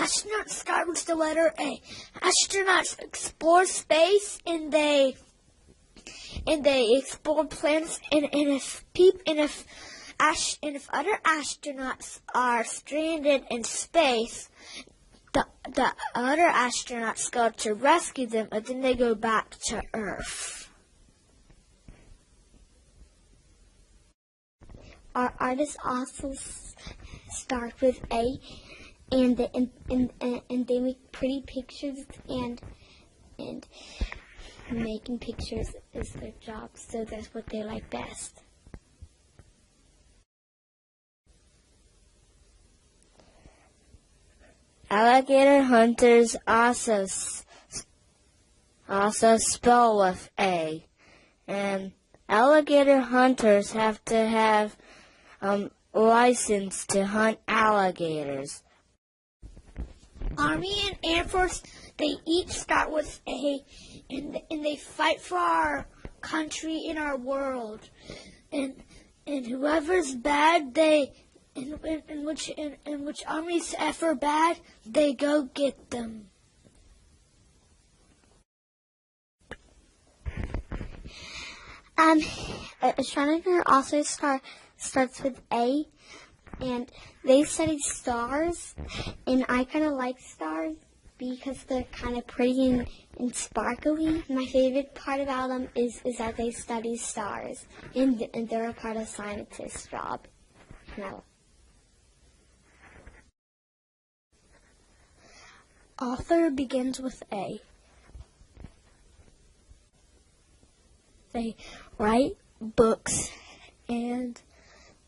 Astronauts start with the letter A. Astronauts explore space and they explore planets and if other astronauts are stranded in space, the other astronauts go to rescue them and then they go back to Earth. Our artists also start with A, and they make pretty pictures, and making pictures is their job, so that's what they like best. Alligator hunters also spell with A, and alligator hunters have to have license to hunt alligators. Army and Air Force, they each start with A, and they fight for our country and our world. And whoever's bad, in which armies ever bad, they go get them. Astronomer also starts with A, and they study stars, and I kind of like stars because they're kind of pretty and sparkly. My favorite part about them is that they study stars, and they're a part of scientist's job. No. Author begins with A. They write books and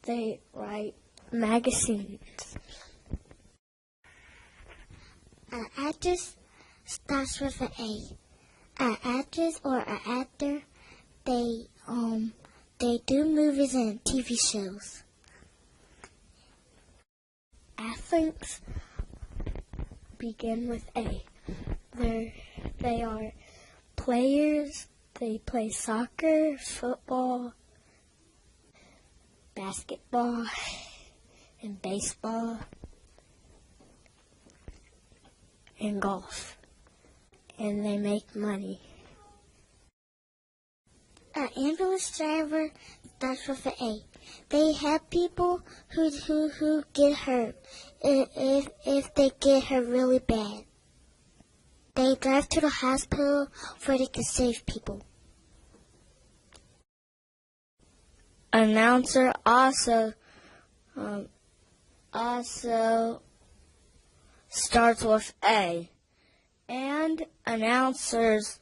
they write magazines. An actress starts with an A. An actress or an actor, they do movies and TV shows. Athletes begin with A. They are players. They play soccer, football, basketball, and baseball, and golf. And they make money. An ambulance driver starts with an A. They help people who get hurt if they get hurt really bad. They drive to the hospital where they can save people. Announcer also starts with A, and announcers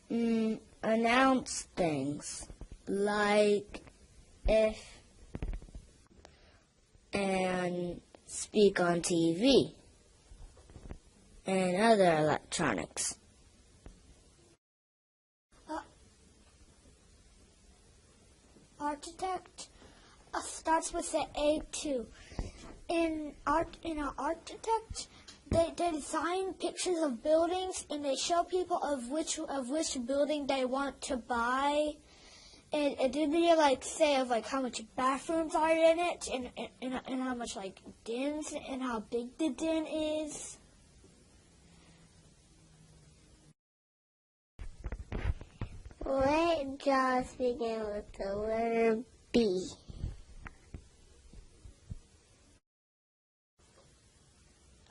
announce things like and speak on TV and other electronics. Architect starts with the A too. In an architect, they design pictures of buildings and they show people of which building they want to buy. And then they say of how much bathrooms are in it and how much dens and how big the den is. Let jobs begin with the letter B.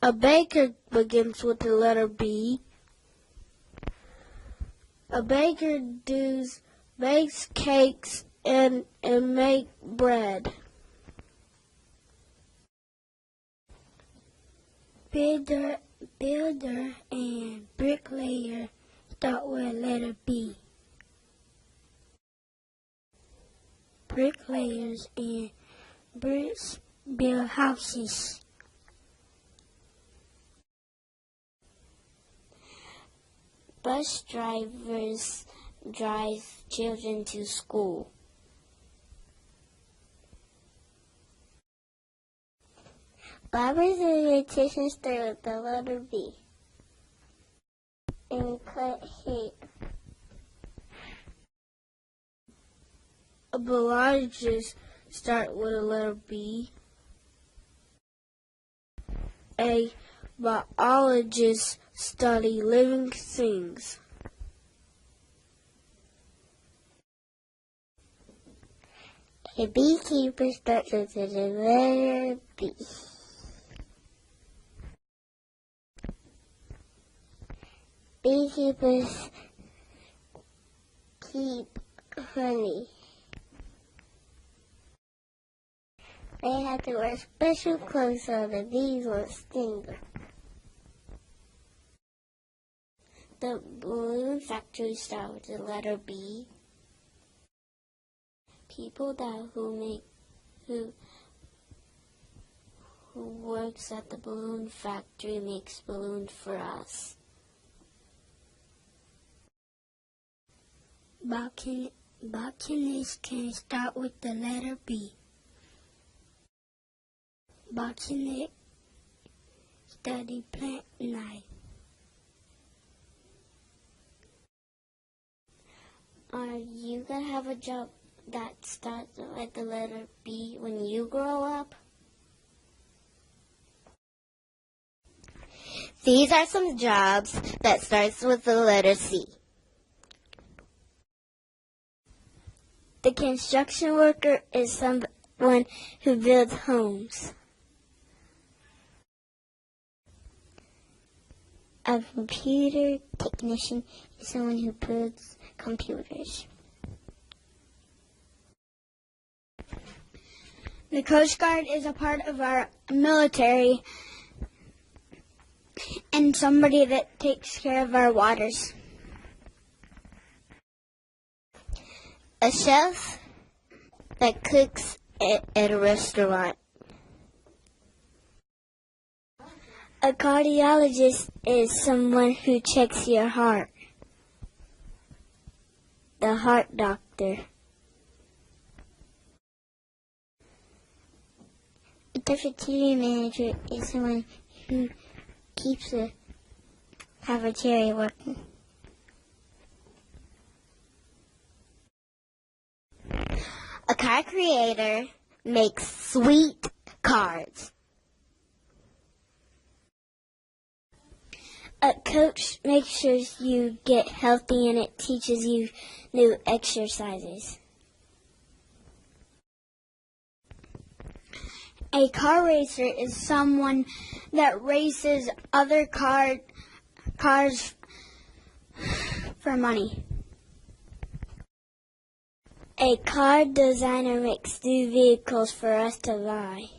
A baker begins with the letter B. A baker bakes cakes and make bread. Builder and bricklayer start with letter B. Bricklayers and bricks build houses. Bus drivers drive children to school. Barbers and beauticians start with the letter B and cut hair. Biologists start with a letter B. A biologist study living things. A beekeeper starts with the letter B. Beekeepers keep honey. They have to wear special clothes so the bees won't sting them. The balloon factory start with the letter B. People who works at the balloon factory makes balloons for us. Botanists can start with the letter B. Botanists study plant life. Are you going to have a job that starts with the letter B when you grow up? These are some jobs that starts with the letter C. The construction worker is someone who builds homes. A computer technician is someone who builds computers. The Coast Guard is a part of our military and somebody that takes care of our waters. A chef that cooks at a restaurant. A cardiologist is someone who checks your heart. The heart doctor. A cafeteria manager is someone who keeps the cafeteria working. A car creator makes sweet cards. A coach makes sure you get healthy and it teaches you new exercises. A car racer is someone that races other cars for money. A car designer makes new vehicles for us to buy.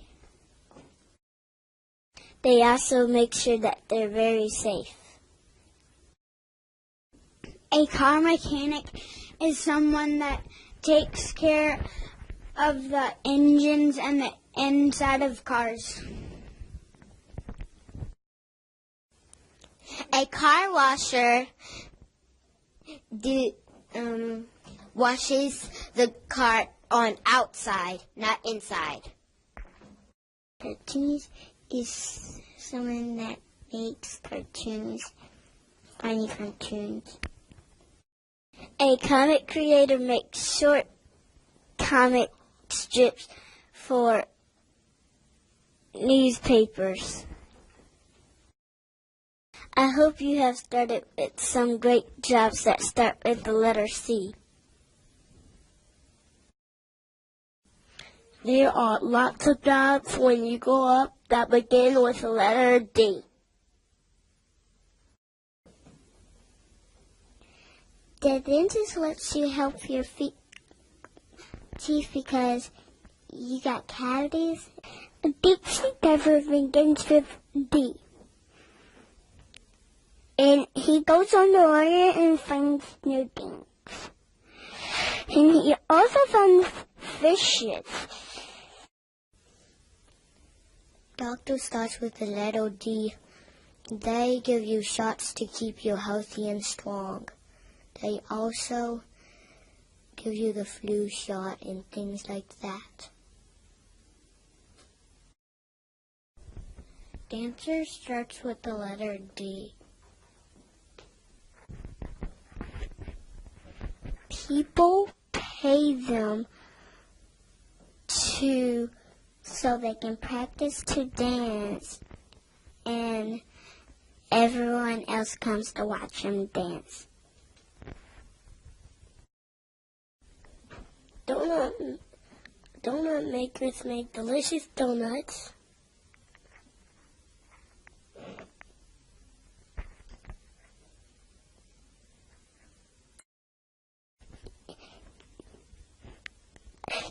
They also make sure that they're very safe. A car mechanic is someone that takes care of the engines and the inside of cars. A car washer washes the car on outside, not inside. Cartoonist is someone that makes cartoons, funny cartoons. A comic creator makes short comic strips for newspapers. I hope you have started with some great jobs that start with the letter C. There are lots of jobs when you grow up that begin with the letter D. The dentist lets you help your teeth because you got cavities. A Dixie never begins with D. And he goes on the water and finds new things. And he also finds fishes. Doctor starts with the letter D. They give you shots to keep you healthy and strong. They also give you the flu shot and things like that. Dancer starts with the letter D. People pay them so they can practice to dance, and everyone else comes to watch them dance. Donut makers make delicious donuts.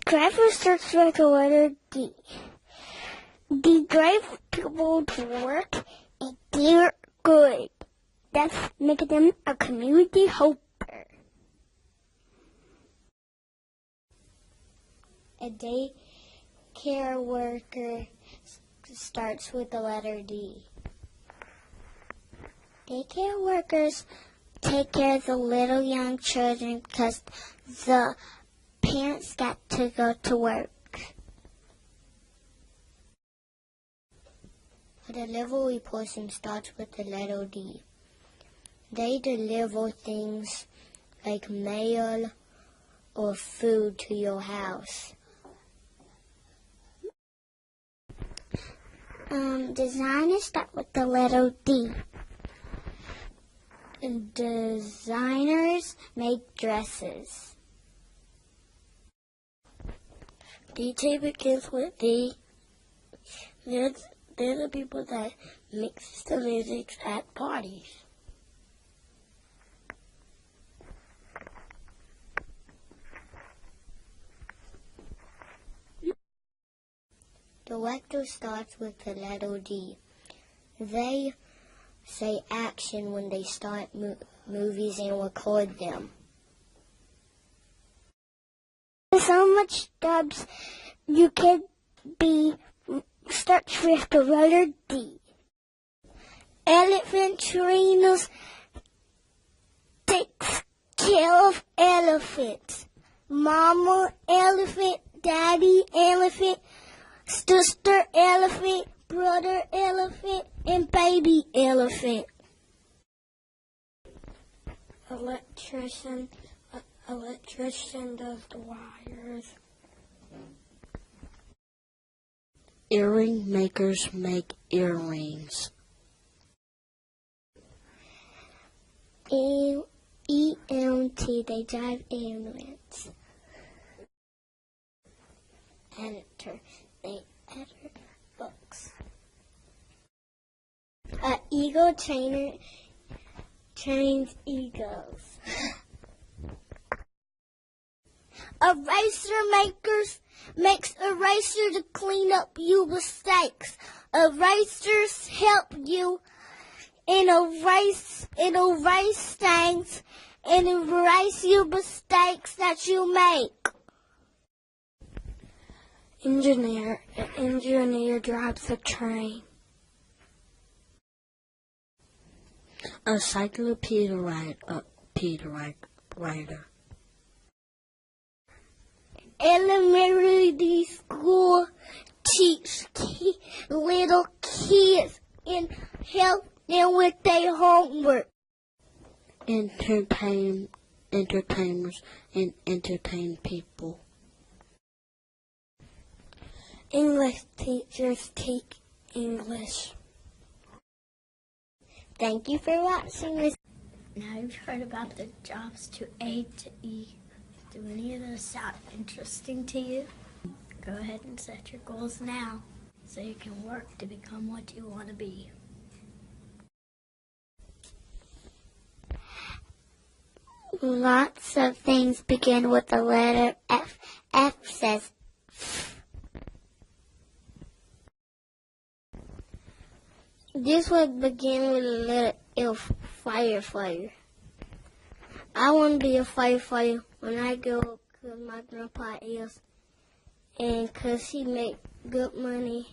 Driver starts with the letter D. They drive people to work and they're good. That's making them a community helper. A daycare worker starts with the letter D. Daycare workers take care of the little young children because the parents got to go to work. A delivery person starts with the letter D. They deliver things like mail or food to your house. Designers start with the letter D. Designers make dresses. DJ begins with D. They're the people that mix the music at parties. Director starts with the letter D. They say action when they start movies and record them. There's so much jobs you can be starts with the letter D. Elephant trainers takes care of elephants. Mama elephant, daddy elephant, sister elephant, brother elephant, and baby elephant. Electrician does the wires. Earring makers make earrings. EMT, they drive ambulance. Editor, they edit books. An eagle trainer trains eagles. Eraser makes eraser to clean up your mistakes. Erasers help you and erase things and erase your mistakes that you make. Engineer drives a train. A cyclopedia writer. Elementary school teach little kids and help them with their homework. Entertainers and entertain people. English teachers teach English. Thank you for watching this. Now you've heard about the jobs to A to E. Do any of those sound interesting to you? Go ahead and set your goals now so you can work to become what you want to be. Lots of things begin with the letter F. F says this would begin with the letter F, firefighter. I want to be a firefighter when I grow up because my grandpa is. And because he make good money.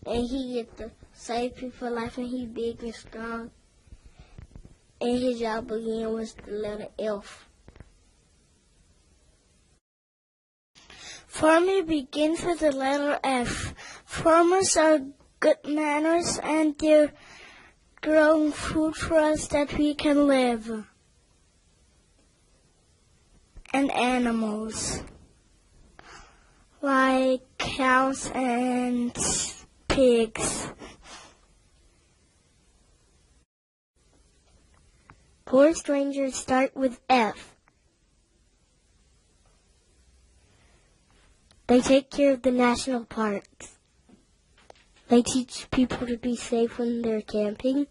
And he get to save people's life and he big and strong. And his job began with the letter F. Farming begins with the letter F. Farmers are good manners and they're growing food for us that we can live. And animals. Like cows and pigs. Forest rangers start with F. They take care of the national parks. They teach people to be safe when they're camping.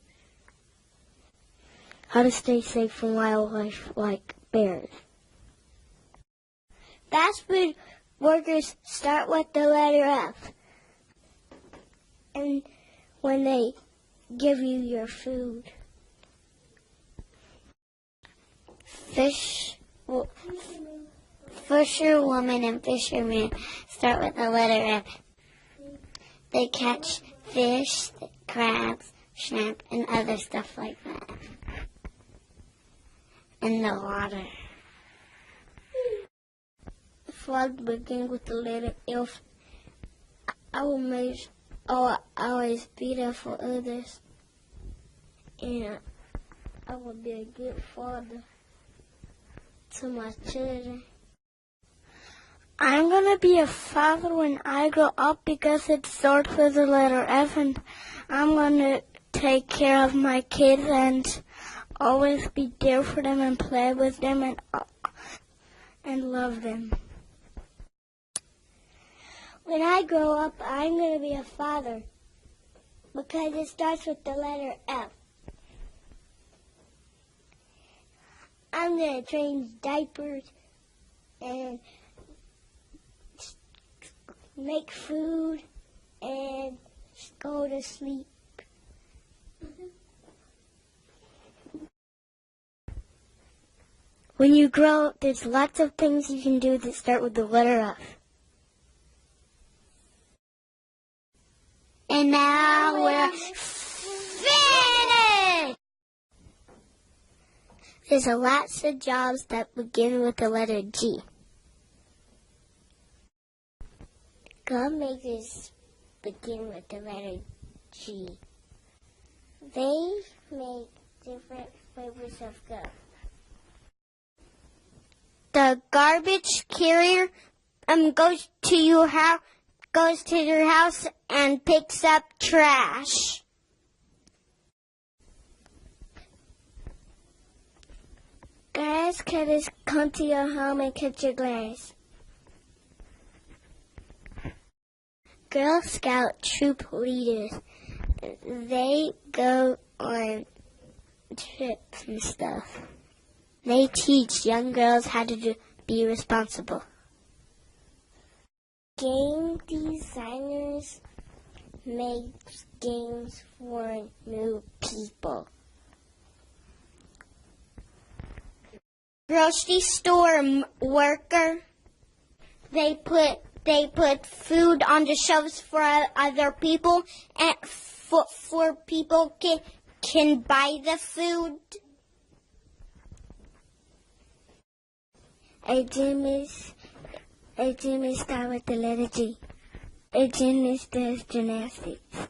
How to stay safe from wildlife like bears. Fast food workers start with the letter F. And when they give you your food. Fisherwomen and fishermen start with the letter F. They catch fish, crabs, shrimp, and other stuff like that in the water. Frog begin with the letter F. I will always be there for others. And I will be a good father to my children. I'm going to be a father when I grow up because it starts with the letter F, and I'm going to take care of my kids and always be there for them and play with them and love them. When I grow up, I'm going to be a father because it starts with the letter F. I'm going to change diapers and make food and go to sleep. When you grow up, there's lots of things you can do that start with the letter F. And now we're finished! There's lots of jobs that begin with the letter G. Gum makers begin with the letter G. They make different flavors of gum. The garbage carrier goes to your house and picks up trash. Glass cutters come to your home and cut your glass. Girl Scout troop leaders, they go on trips and stuff. They teach young girls how to be responsible. Game designers make games for new people. Grocery store worker, they put food on the shelves for other people and for people can buy the food. A gym is start with the letter G. A gymnast does gymnastics.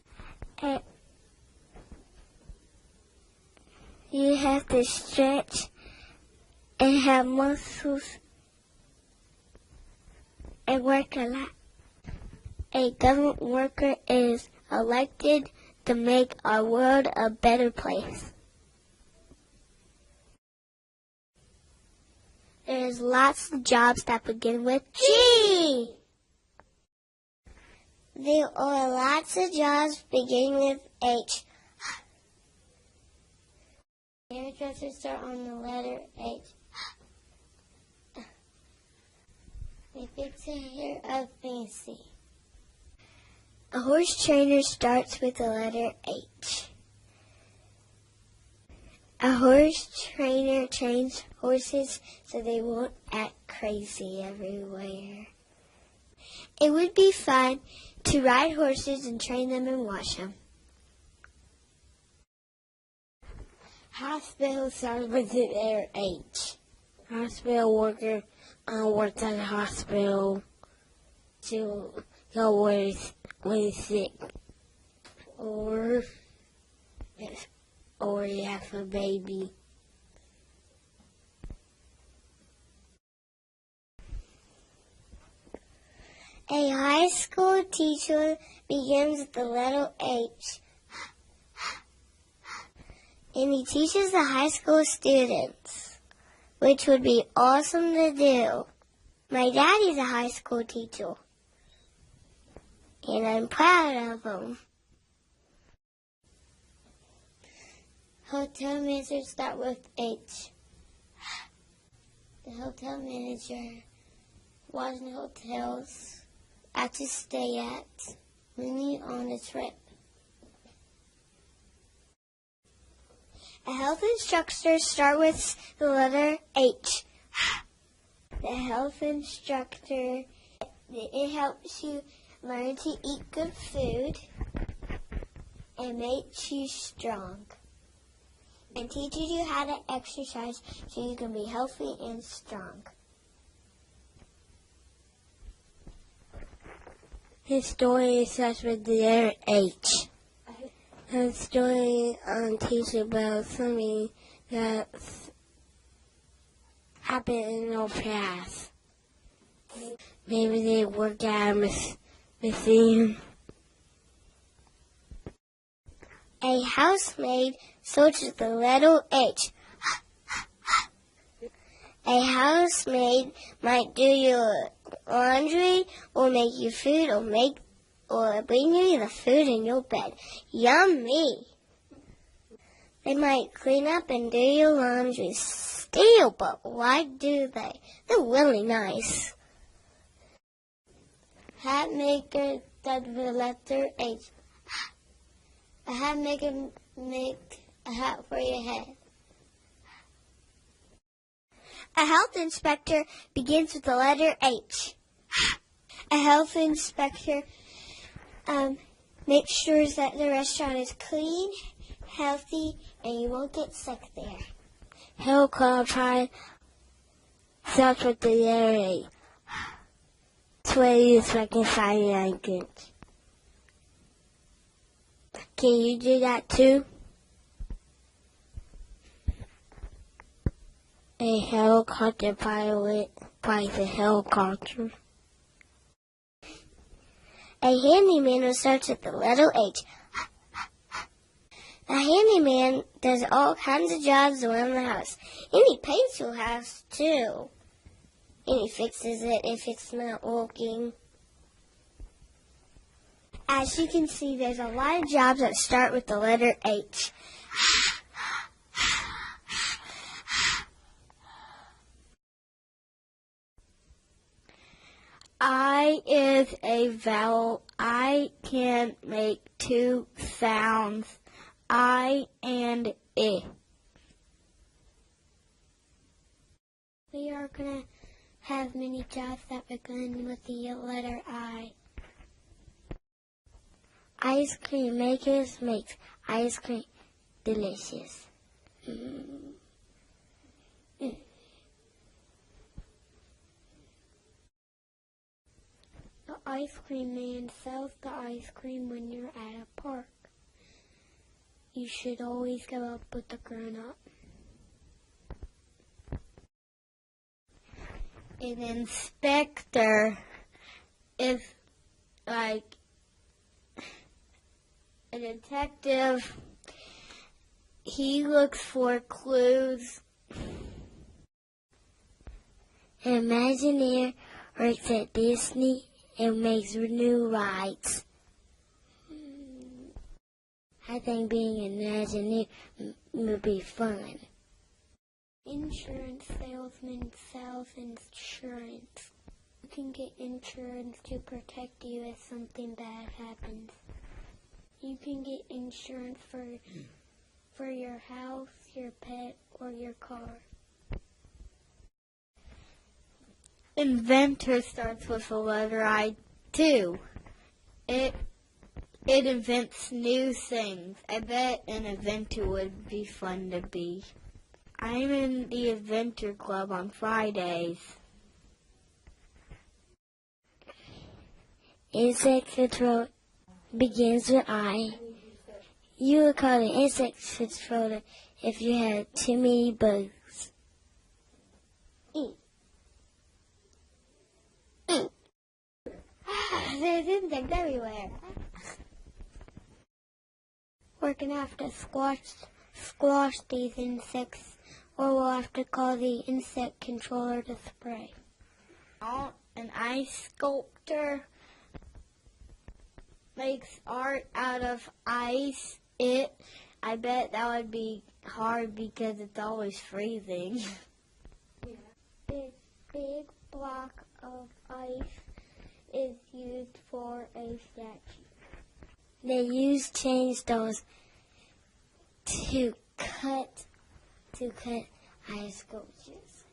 You have to stretch and have muscles and work a lot. A government worker is elected to make our world a better place. There's lots of jobs that begin with G. There are lots of jobs beginning with H. Hairdresser answers start on the letter H. They fix the hair up fancy. A horse trainer starts with the letter H. A horse trainer trains horses so they won't act crazy everywhere. It would be fun to ride horses and train them and watch them. Hospital starts with the letter H. Hospital worker works at the hospital to go when he's sick. Or you have a baby. A high school teacher begins with the letter H. And he teaches the high school students, which would be awesome to do. My daddy's a high school teacher, and I'm proud of him. Hotel managers start with H. The hotel manager watching hotels to stay at when you're on a trip. A health instructor start with the letter H. The health instructor, it helps you learn to eat good food and makes you strong. And teaches you how to exercise so you can be healthy and strong. Historian starts with the letter H. A historian teaches about something that happened in the past. Maybe they work at a museum. A housemaid starts with the letter H. A housemaid might do your laundry or make you food or bring you the food in your bed. Yummy! They might clean up and do your laundry still, but why do they? They're really nice. Hat maker starts with the letter H. A hat maker make a hat for your head. A health inspector begins with the letter H. A health inspector makes sure that the restaurant is clean, healthy, and you won't get sick there. Helicopter starts with the letter A. It's where you expect to sign language. Can you do that too? A helicopter pilot flies a helicopter. A handyman starts with the letter H. A handyman does all kinds of jobs around the house. And he paints your house too. And he fixes it if it's not working. As you can see, there's a lot of jobs that start with the letter H. I is a vowel. I can make two sounds. I and I. We are going to have many jobs that begin with the letter I. Ice cream makers make ice cream delicious. The ice cream man sells the ice cream when you're at a park. You should always go up with the grown-up. An inspector is like a detective. He looks for clues. An Imagineer works at Disney and makes new rides. I think being an Imagineer would be fun. insurance salesman sells insurance. You can get insurance to protect you if something bad happens. You can get insurance for your house, your pet, or your car. Inventor starts with the letter I, too. It invents new things. I bet an inventor would be fun to be. I'm in the Inventor Club on Fridays. Insect control begins with I. You would call it insect controller if you had too many bugs. There's insects everywhere. We're going to have to squash these insects, or we'll have to call the insect controller to spray. An ice sculptor makes art out of ice. I bet that would be hard because it's always freezing. This big block of ice is used for a statue. They use chainsaws to cut ice sculptures.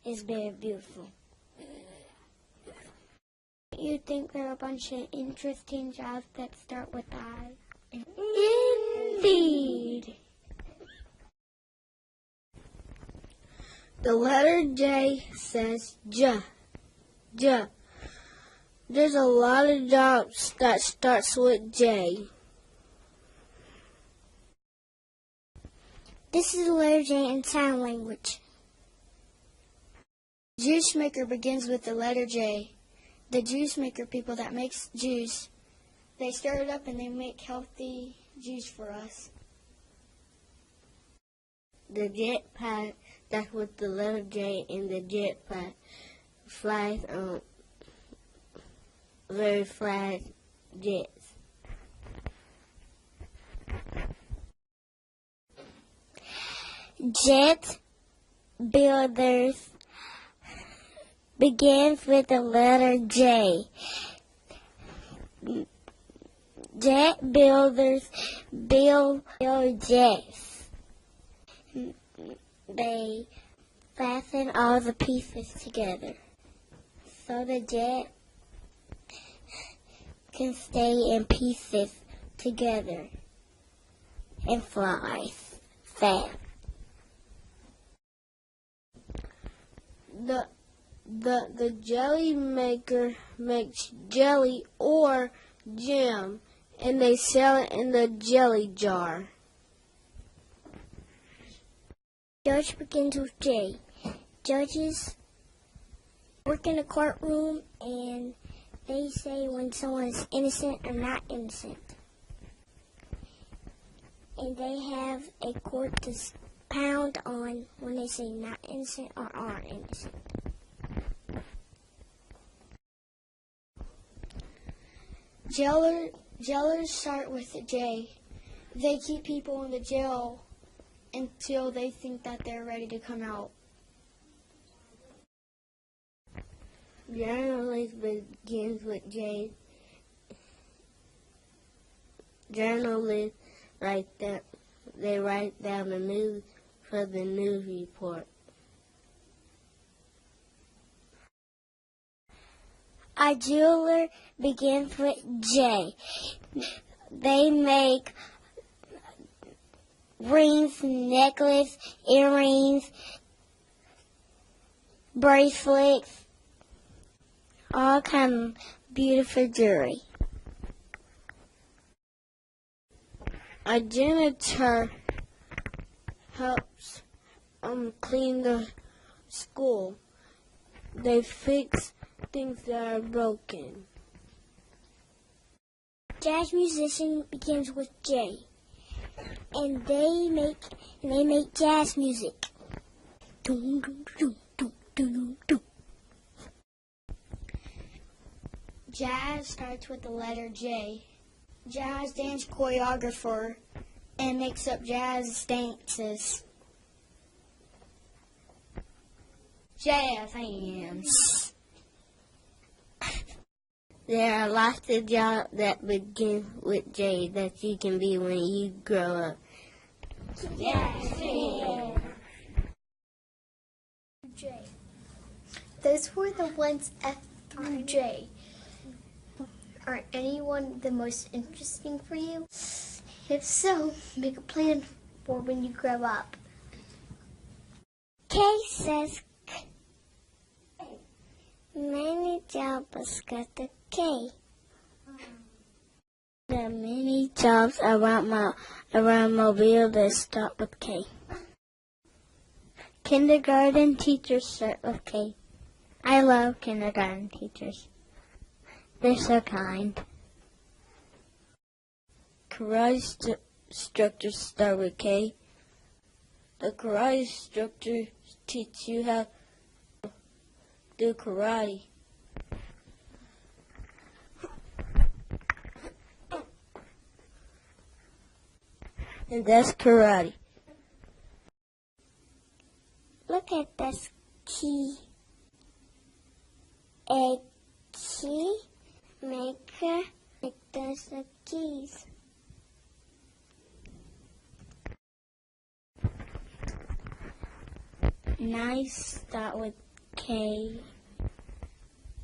It's very beautiful. You think there are a bunch of interesting jobs that start with I? Indeed. The letter J says J. J. There's a lot of jobs that starts with J. This is the letter J in sign language. Juice maker begins with the letter J. The juice maker people that makes juice, they stir it up and they make healthy juice for us. The jetpack, that's with the letter J in the jetpack, flies on very fast jets. Jet builders begins with the letter J. Jet builders build jets. They fasten all the pieces together so the jet can stay in pieces together and fly fast. The jelly maker makes jelly or jam, and they sell it in the jelly jar. Judge begins with J. Judges work in a courtroom and they say when someone is innocent or not innocent. And they have a court to pound on when they say not innocent or are innocent. Jailers start with a J. They keep people in the jail until they think that they're ready to come out. Journalist begins with J. Journalists they write down the news for the news report. A jeweler begins with J. They make rings, necklace, earrings, bracelets, all kind of beautiful jewelry. A janitor helps clean the school. They fix things that are broken. Jazz musician begins with J, and they make jazz music. Dum, dum, dum, dum, dum, dum. Jazz starts with the letter J. Jazz dance choreographer and makes up jazz dances. Jazz hands. There are lots of jobs that begin with J that you can be when you grow up. Jazz hands. J. Those were the ones F through J. Are anyone the most interesting for you? If so, make a plan for when you grow up. K says K. Many jobs got the K. There are many jobs around Mobile that start with K. Kindergarten teachers start with K. I love kindergarten teachers. They're so kind. Karate instructors start with K. The karate instructor teach you how to do karate. And that's karate. Look at this key. A key maker makes the keys. Knives start with K,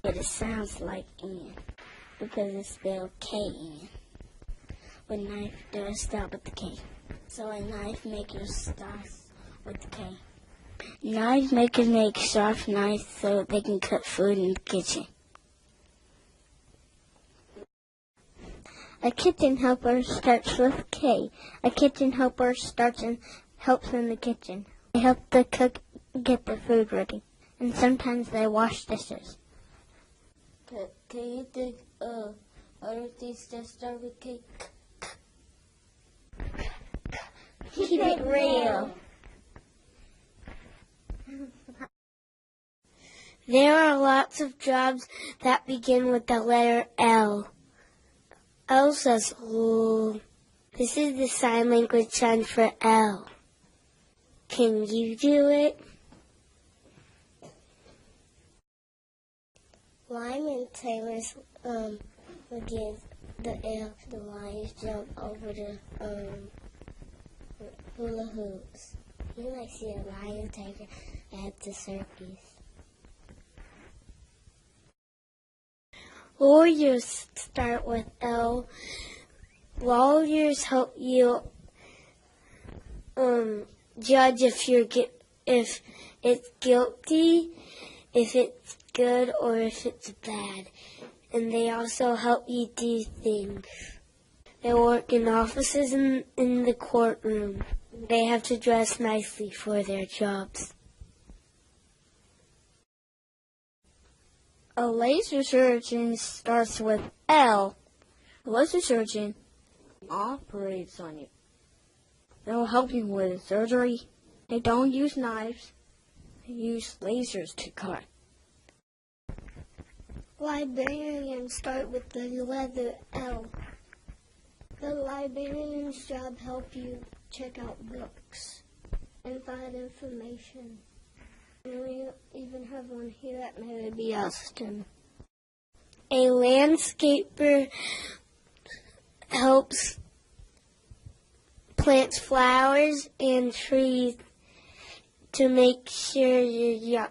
but it sounds like N because it's spelled K-N. But knife does start with the K. So a knife maker starts with the K. Knife makers make sharp knives so they can cut food in the kitchen. A kitchen helper starts with K. A kitchen helper starts and helps in the kitchen. They help the cook get the food ready, and sometimes they wash dishes. Can you think other things that start with K? Keep it real. There are lots of jobs that begin with the letter L. L says L. This is the sign language sign for L. Can you do it? Lyman Taylor's would give the L. The lions jump over the hula hoops. You might see a lion tiger at the circus. Lawyers start with L. Lawyers help you judge if it's guilty, if it's good, or if it's bad. And they also help you do things. They work in offices in the courtroom. They have to dress nicely for their jobs. A laser surgeon starts with L. A laser surgeon operates on you. They'll help you with surgery. They don't use knives. They use lasers to cut. Librarians start with the letter L. The librarian's job help you check out books and find information. And we even have one here at Mary Austin. A landscaper helps plant flowers and trees to make sure your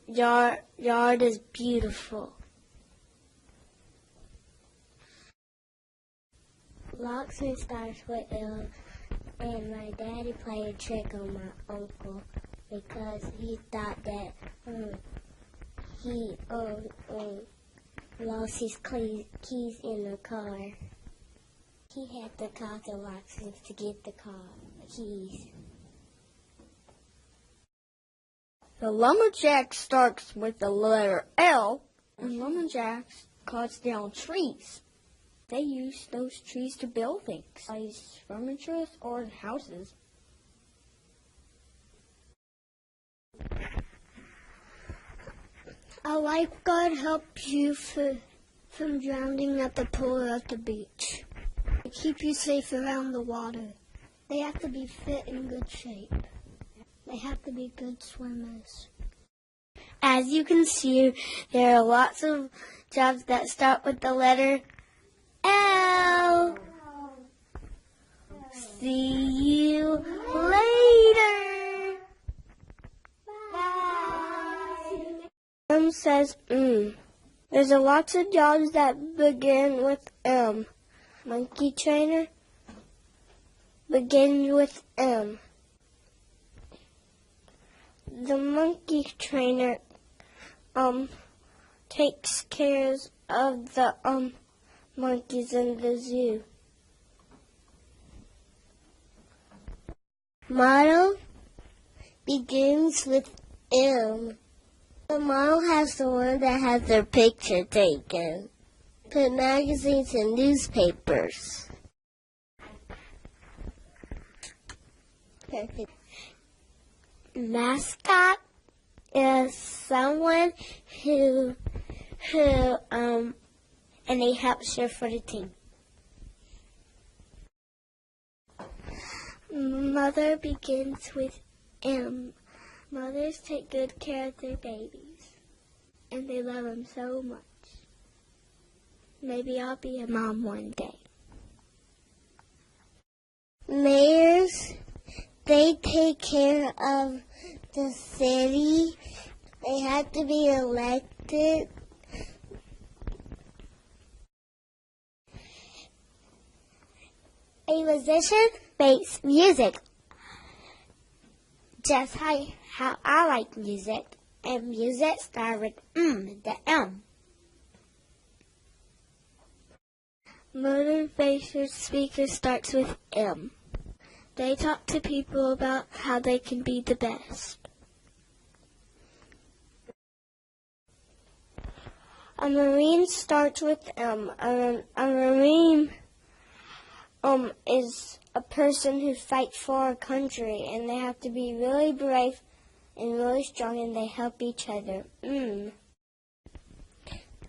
yard is beautiful. Locksmith starts with L, and my daddy played a trick on my uncle because he thought that he lost his keys in the car. He had to call the locksmith to get the keys. The lumberjack starts with the letter L, and lumberjacks cuts down trees. They use those trees to build things, like furniture or houses. A lifeguard helps you from drowning at the pool or at the beach. They keep you safe around the water. They have to be fit in good shape. They have to be good swimmers. As you can see, there are lots of jobs that start with the letter L. See you later. Bye. M says There's a lots of jobs that begin with M. Monkey trainer begins with M. The monkey trainer takes care of the monkeys in the zoo. Model begins with M. The model has the one that has their picture taken. Put magazines and newspapers. Perfect. Mascot is someone who and they help cheer for the team. Mother begins with M. Mothers take good care of their babies, and they love them so much. Maybe I'll be a mom one day. Mayors, they take care of the city. They have to be elected. A musician makes music just how I like music. And music starts with the M. Motivational speaker starts with M. They talk to people about how they can be the best. A Marine starts with M. A Marine is a person who fights for our country, and they have to be really brave and really strong, and they help each other.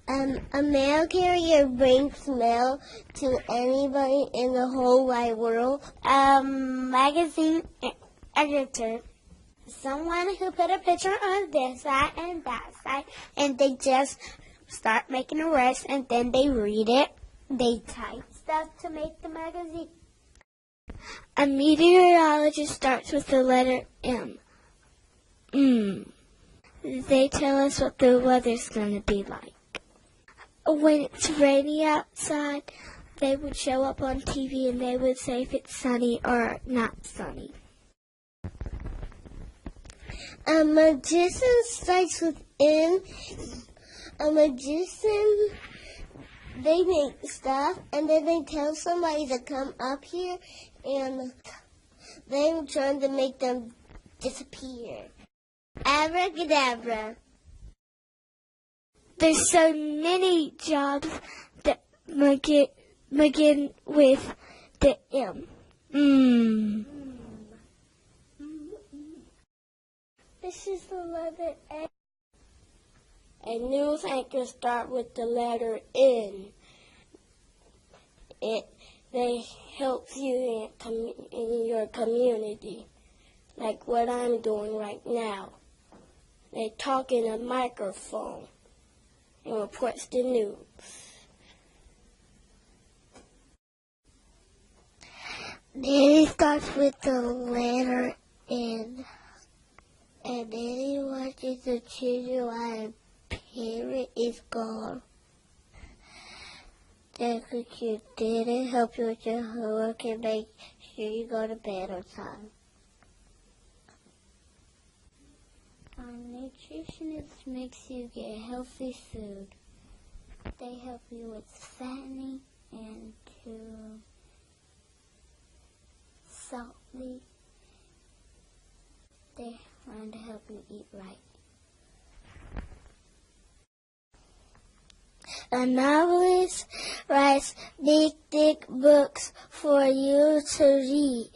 A mail carrier brings mail to anybody in the whole wide world. Magazine editor, someone who put a picture on this side and that side, and they just start making a list, and then they read it. They type stuff to make the magazine. A meteorologist starts with the letter M. They tell us what the weather's going to be like. When it's rainy outside, they would show up on TV and they would say if it's sunny or not sunny. A magician starts with M. A magician, they make stuff and then they tell somebody to come up here and they're trying to make them disappear. Abracadabra. There's so many jobs that begin with the M. This is the letter A. A news anchor starts with the letter N. They help you in your community, like what I'm doing right now. They talk in a microphone and reports the news. Nanny starts with the letter N. And Nanny watches the children while a parent is gone. That's what you did. It help you with your homework and make sure you go to bed on time. A nutritionist makes you get healthy food. They help you with fattening and to salty. They want to help you eat right. A novelist writes big, thick books for you to read.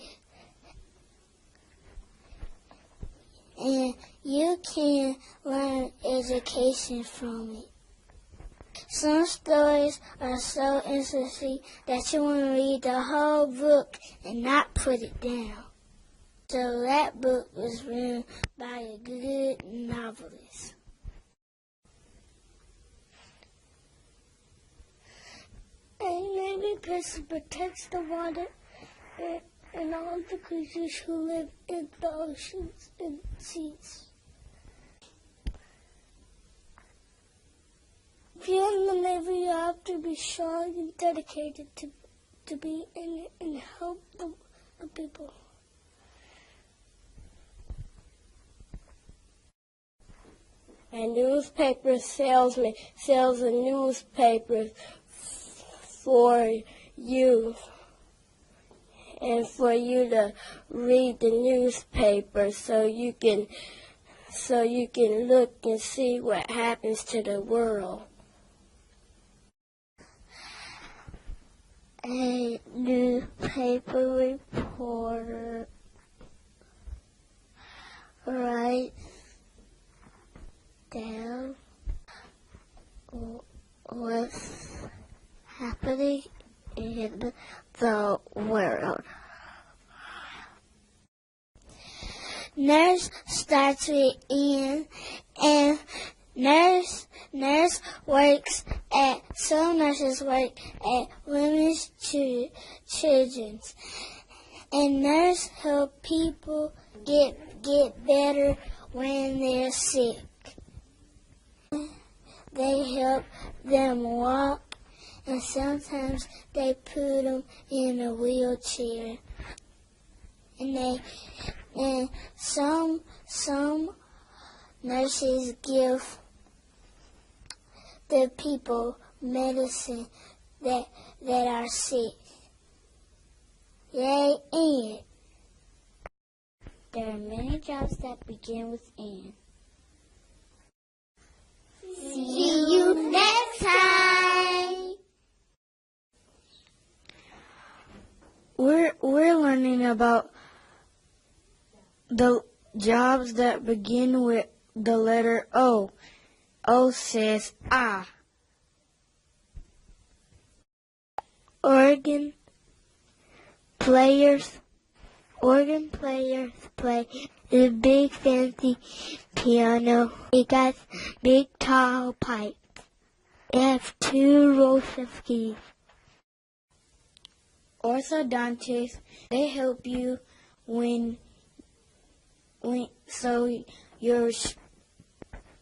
And you can learn education from it. Some stories are so interesting that you want to read the whole book and not put it down. So that book was written by a good novelist. A living person protects the water and all the creatures who live in the oceans and seas. If you're in the Navy, you have to be strong and dedicated to be in it and help the people. A newspaper salesman sells a newspaper for you and for you to read the newspaper so you can look and see what happens to the world. A newspaper reporter writes down what's happening in the world. Nurse starts with N, and nurse works at, some nurses work at women's children's, and nurse help people get better when they're sick. They help them walk, and sometimes they put them in a wheelchair. And some nurses give the people medicine that are sick. Yay, and there are many jobs that begin with N. See you next time. We're learning about the jobs that begin with the letter O. O says ah. Organ players play the big fancy piano. It got big tall pipes. It has 2 rows of keys. Orthodontists, they help you when so your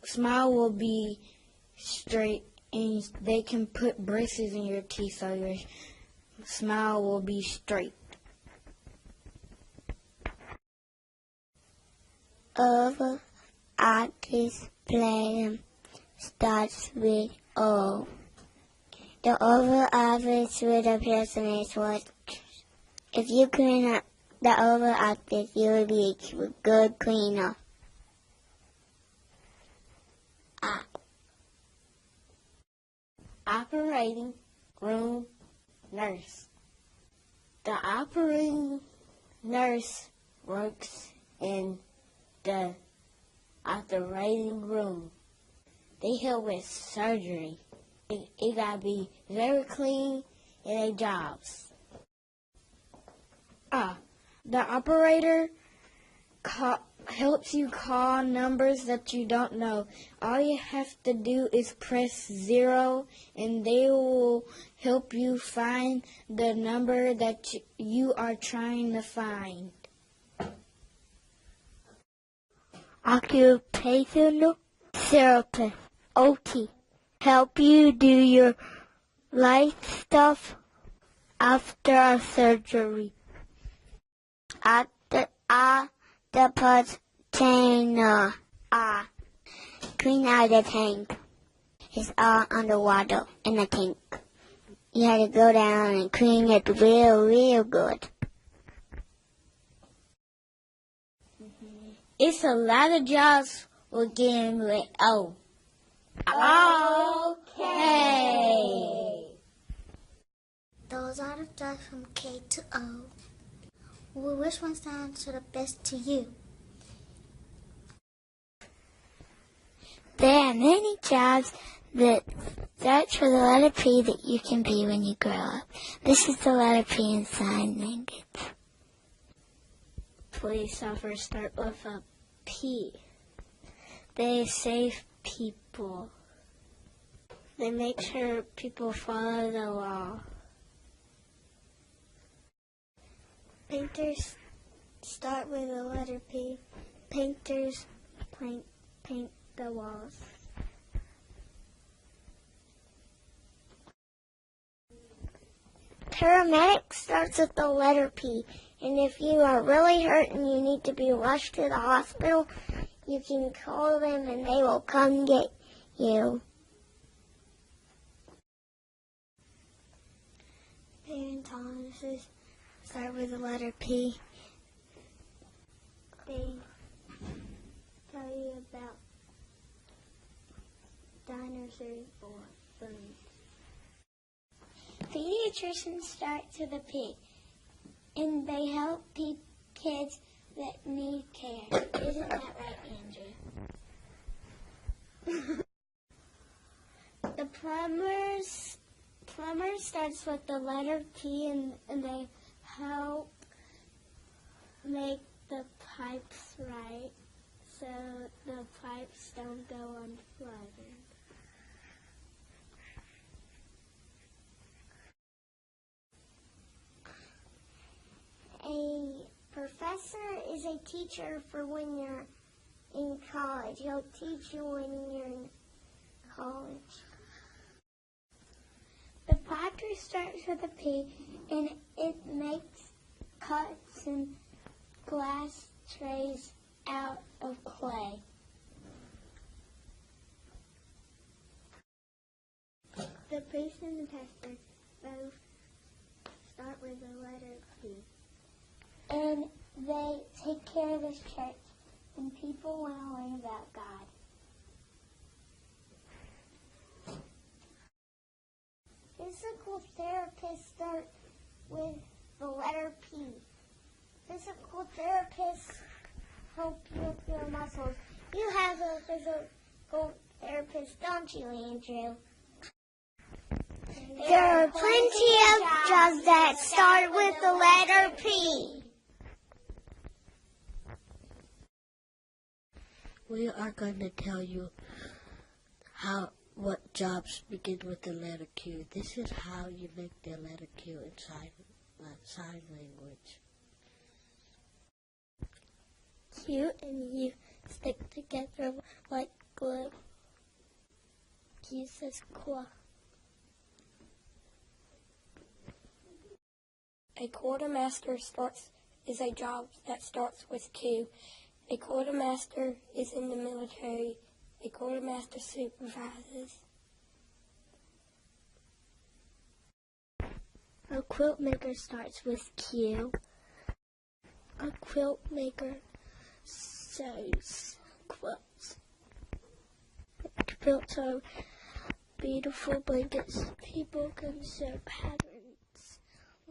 smile will be straight, and they can put braces in your teeth so your smile will be straight. Other artists plan starts with O. The Oval Office with a person is what? If you clean up the Oval Office, you will be a good cleaner. Operating room nurse. The operating nurse works in the operating room. They help with surgery. It gotta be very clean in their jobs. The operator helps you call numbers that you don't know. All you have to do is press 0, and they will help you find the number that you are trying to find. Occupational therapist, OT, help you do your life stuff after a surgery. Octopus trainer, clean out the tank. It's all underwater in the tank. You have to go down and clean it real good. It's a lot of jobs begin with O. Okay. Those are the jobs from K to O. Well, which one sounds the best to you? There are many jobs that Search for the letter P that you can be when you grow up. This is the letter P in sign language. Police officers start with a P. They save people. They make sure people follow the law. Painters start with the letter P. Painters paint the walls. Paramedic starts with the letter P. And if you are really hurt and you need to be rushed to the hospital, you can call them and they will come get you. Paleontologists start with the letter P. They tell you about dinosaurs or bones. Pediatricians start with a P, and they help kids that need care. Isn't that right, Andrew? The plumber starts with the letter P, and they help make the pipes right so the pipes don't go unplugged. A professor is a teacher for when you're in college. He'll teach you when you're in college. The pottery starts with a P, and it makes cuts and glass trays out of clay. The priest and the pastor both start with the letter P. And they take care of this church, and people want to learn about God. Physical therapists start with the letter P. Physical therapists help you with your muscles. You have a physical therapist, don't you, Andrew? There are plenty of jobs that start with the letter P. We are going to tell you what jobs begin with the letter Q. This is how you make the letter Q in sign language. Q and U stick together like glue. Q says qua. A quartermaster is a job that starts with Q. A quartermaster is in the military. A quartermaster supervises. A quilt maker starts with Q. A quilt maker sews quilts. Quilts are beautiful blankets. People can sew patterns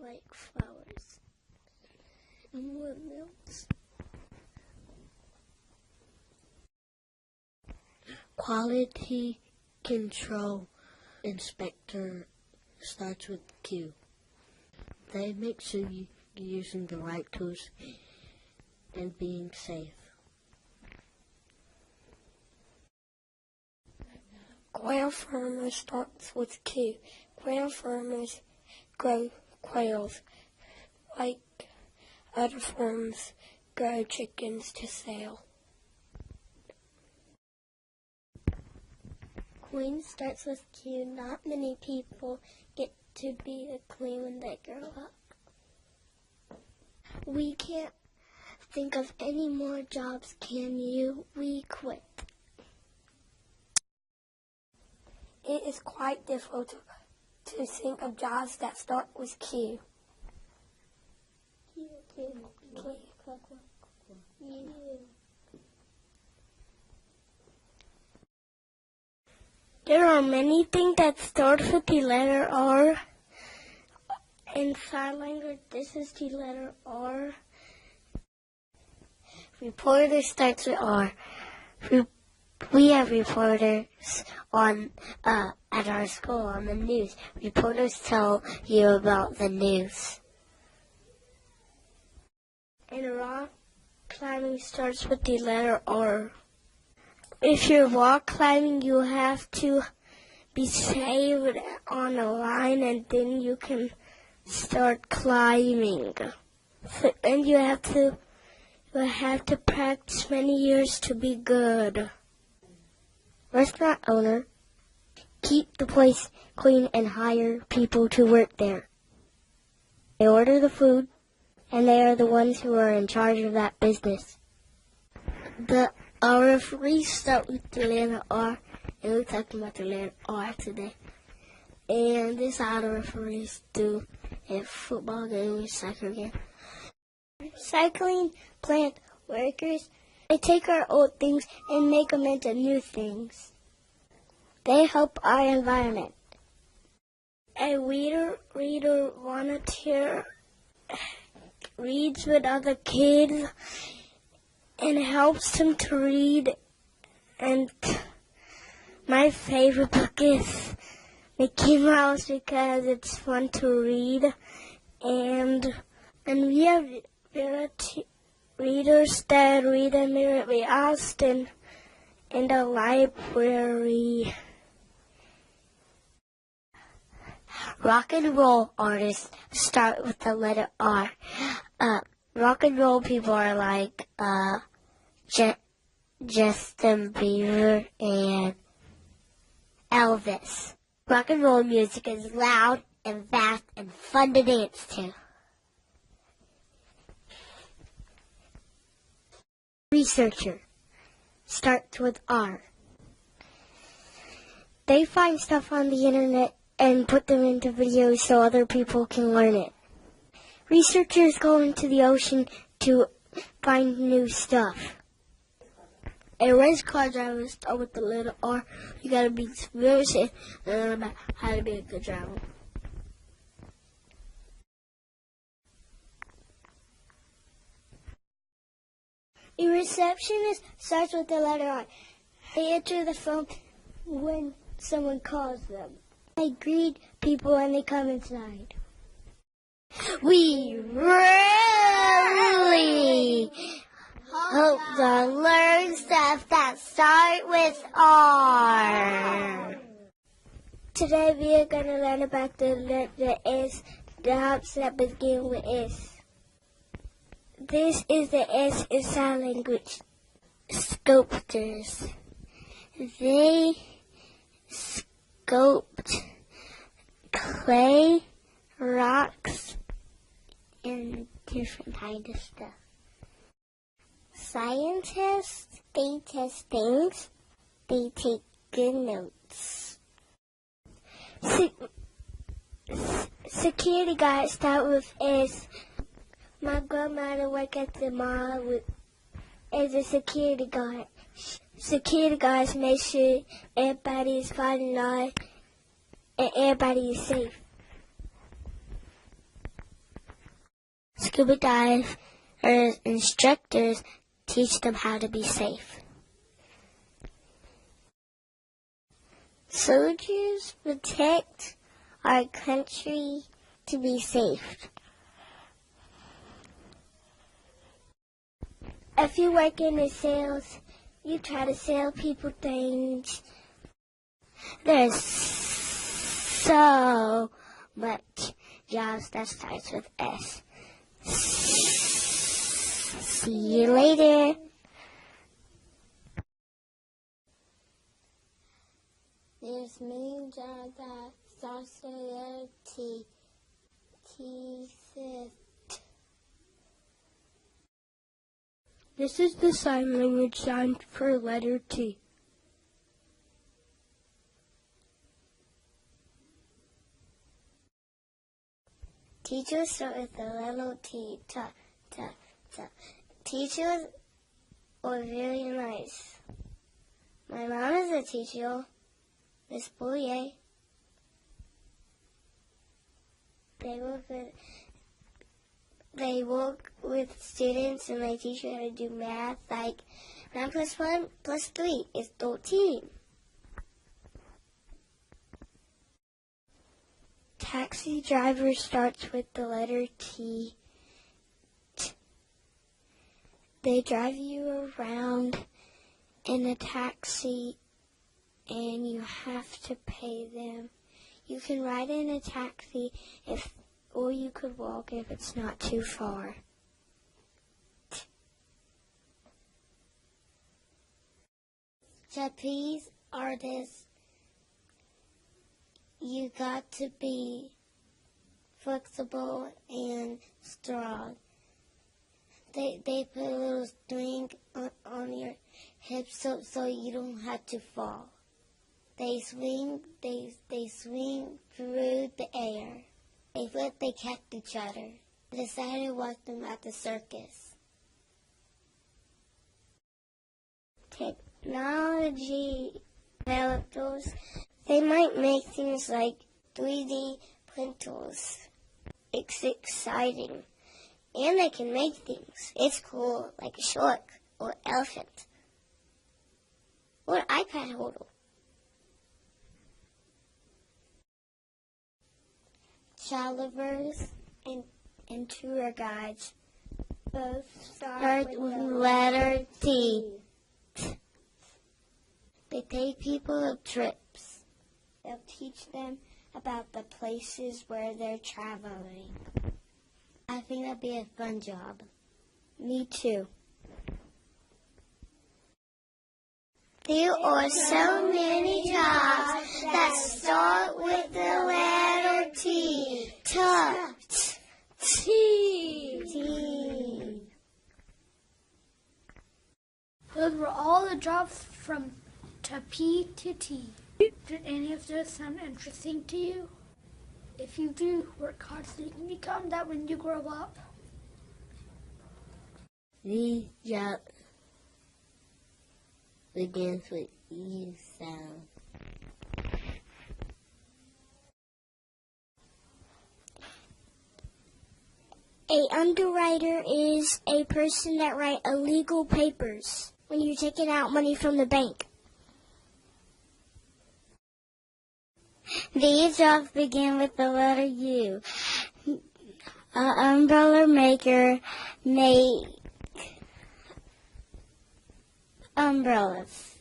like flowers and windmills. Quality control inspector starts with Q. They make sure you're using the right tools and being safe. Quail farmers starts with Q. Quail farmers grow quails like other farms grow chickens to sell. Queen starts with Q. Not many people get to be a queen when they grow up. We can't think of any more jobs, can you? We quit. It is quite difficult to think of jobs that start with Q. There are many things that start with the letter R. In sign language, this is the letter R. Reporter starts with R. We have reporters on at our school on the news. Reporters tell you about the news. And rock climbing starts with the letter R. If you're rock climbing, you have to be saved on a line, and then you can start climbing. And you have to practice many years to be good. Restaurant owner, keep the place clean and hire people to work there. They order the food, and they are the ones who are in charge of that business. Our referees start with the letter R, and we're talking about the letter R today. And this is how the referees do a football game and soccer game. Cycling plant workers, they take our old things and make them into new things. They help our environment. A reader volunteer reads with other kids and helps them to read. And my favorite book is Mickey Mouse because it's fun to read. And we have readers that read in Mary Austin in the library. Rock and roll artists start with the letter R. Rock and roll people are like Justin Bieber and Elvis. Rock and roll music is loud and fast and fun to dance to. Researcher starts with R. They find stuff on the internet and put them into videos so other people can learn it. Researchers go into the ocean to find new stuff. A race car driver start with the letter R. You gotta be very safe and learn about how to be a good driver. A receptionist starts with the letter R. They answer the phone when someone calls them. They greet people when they come inside. We really hope to learn stuff that start with R. Today we are going to learn about the letter S, the hops that begin with S. This is the S in sign language. Sculptors. They sculpt clay, rocks, And different kind of stuff. scientists. They test things. They take good notes. Security guards start with S. My grandmother worked at the mall as a security guard. Security guards make sure everybody is following law and everybody is safe. Scuba divers instructors teach them how to be safe. Soldiers protect our country to be safe. If you work in the sales, you try to sell people things. There's so much jobs that starts with S. See you later. There's many jobs that starts with the letter T. T-shift. This is the sign language sign for letter T. Teachers start with the little T. Teachers are very nice. My mom is a teacher, Miss Boulier. They work with with students and they teach you how to do math, like 9 plus 1 plus 3 is 13. Taxi driver starts with the letter T. They drive you around in a taxi and you have to pay them. You can ride in a taxi or you could walk if it's not too far. Trapeze artists, you got to be flexible and strong. They put a little string on your hips so you don't have to fall. They swing through the air. They flip, they catch each other. I decided to watch them at the circus. Technology developers, they might make things like 3D printers. It's exciting. And they can make things. It's cool, like a shark or elephant or an iPad holder. Travelers and tour guides both start with the letter T. They take people on trips. They'll teach them about the places where they're traveling. I think that'd be a fun job. Me too. There are so many jobs that start with the letter T. T. Those were all the jobs from P to T. Did any of those sound interesting to you? If you do, work hard so you can become that when you grow up. The job begins with E sound. A underwriter is a person that writes illegal papers when you're taking out money from the bank. These jobs begin with the letter U. An umbrella maker make umbrellas.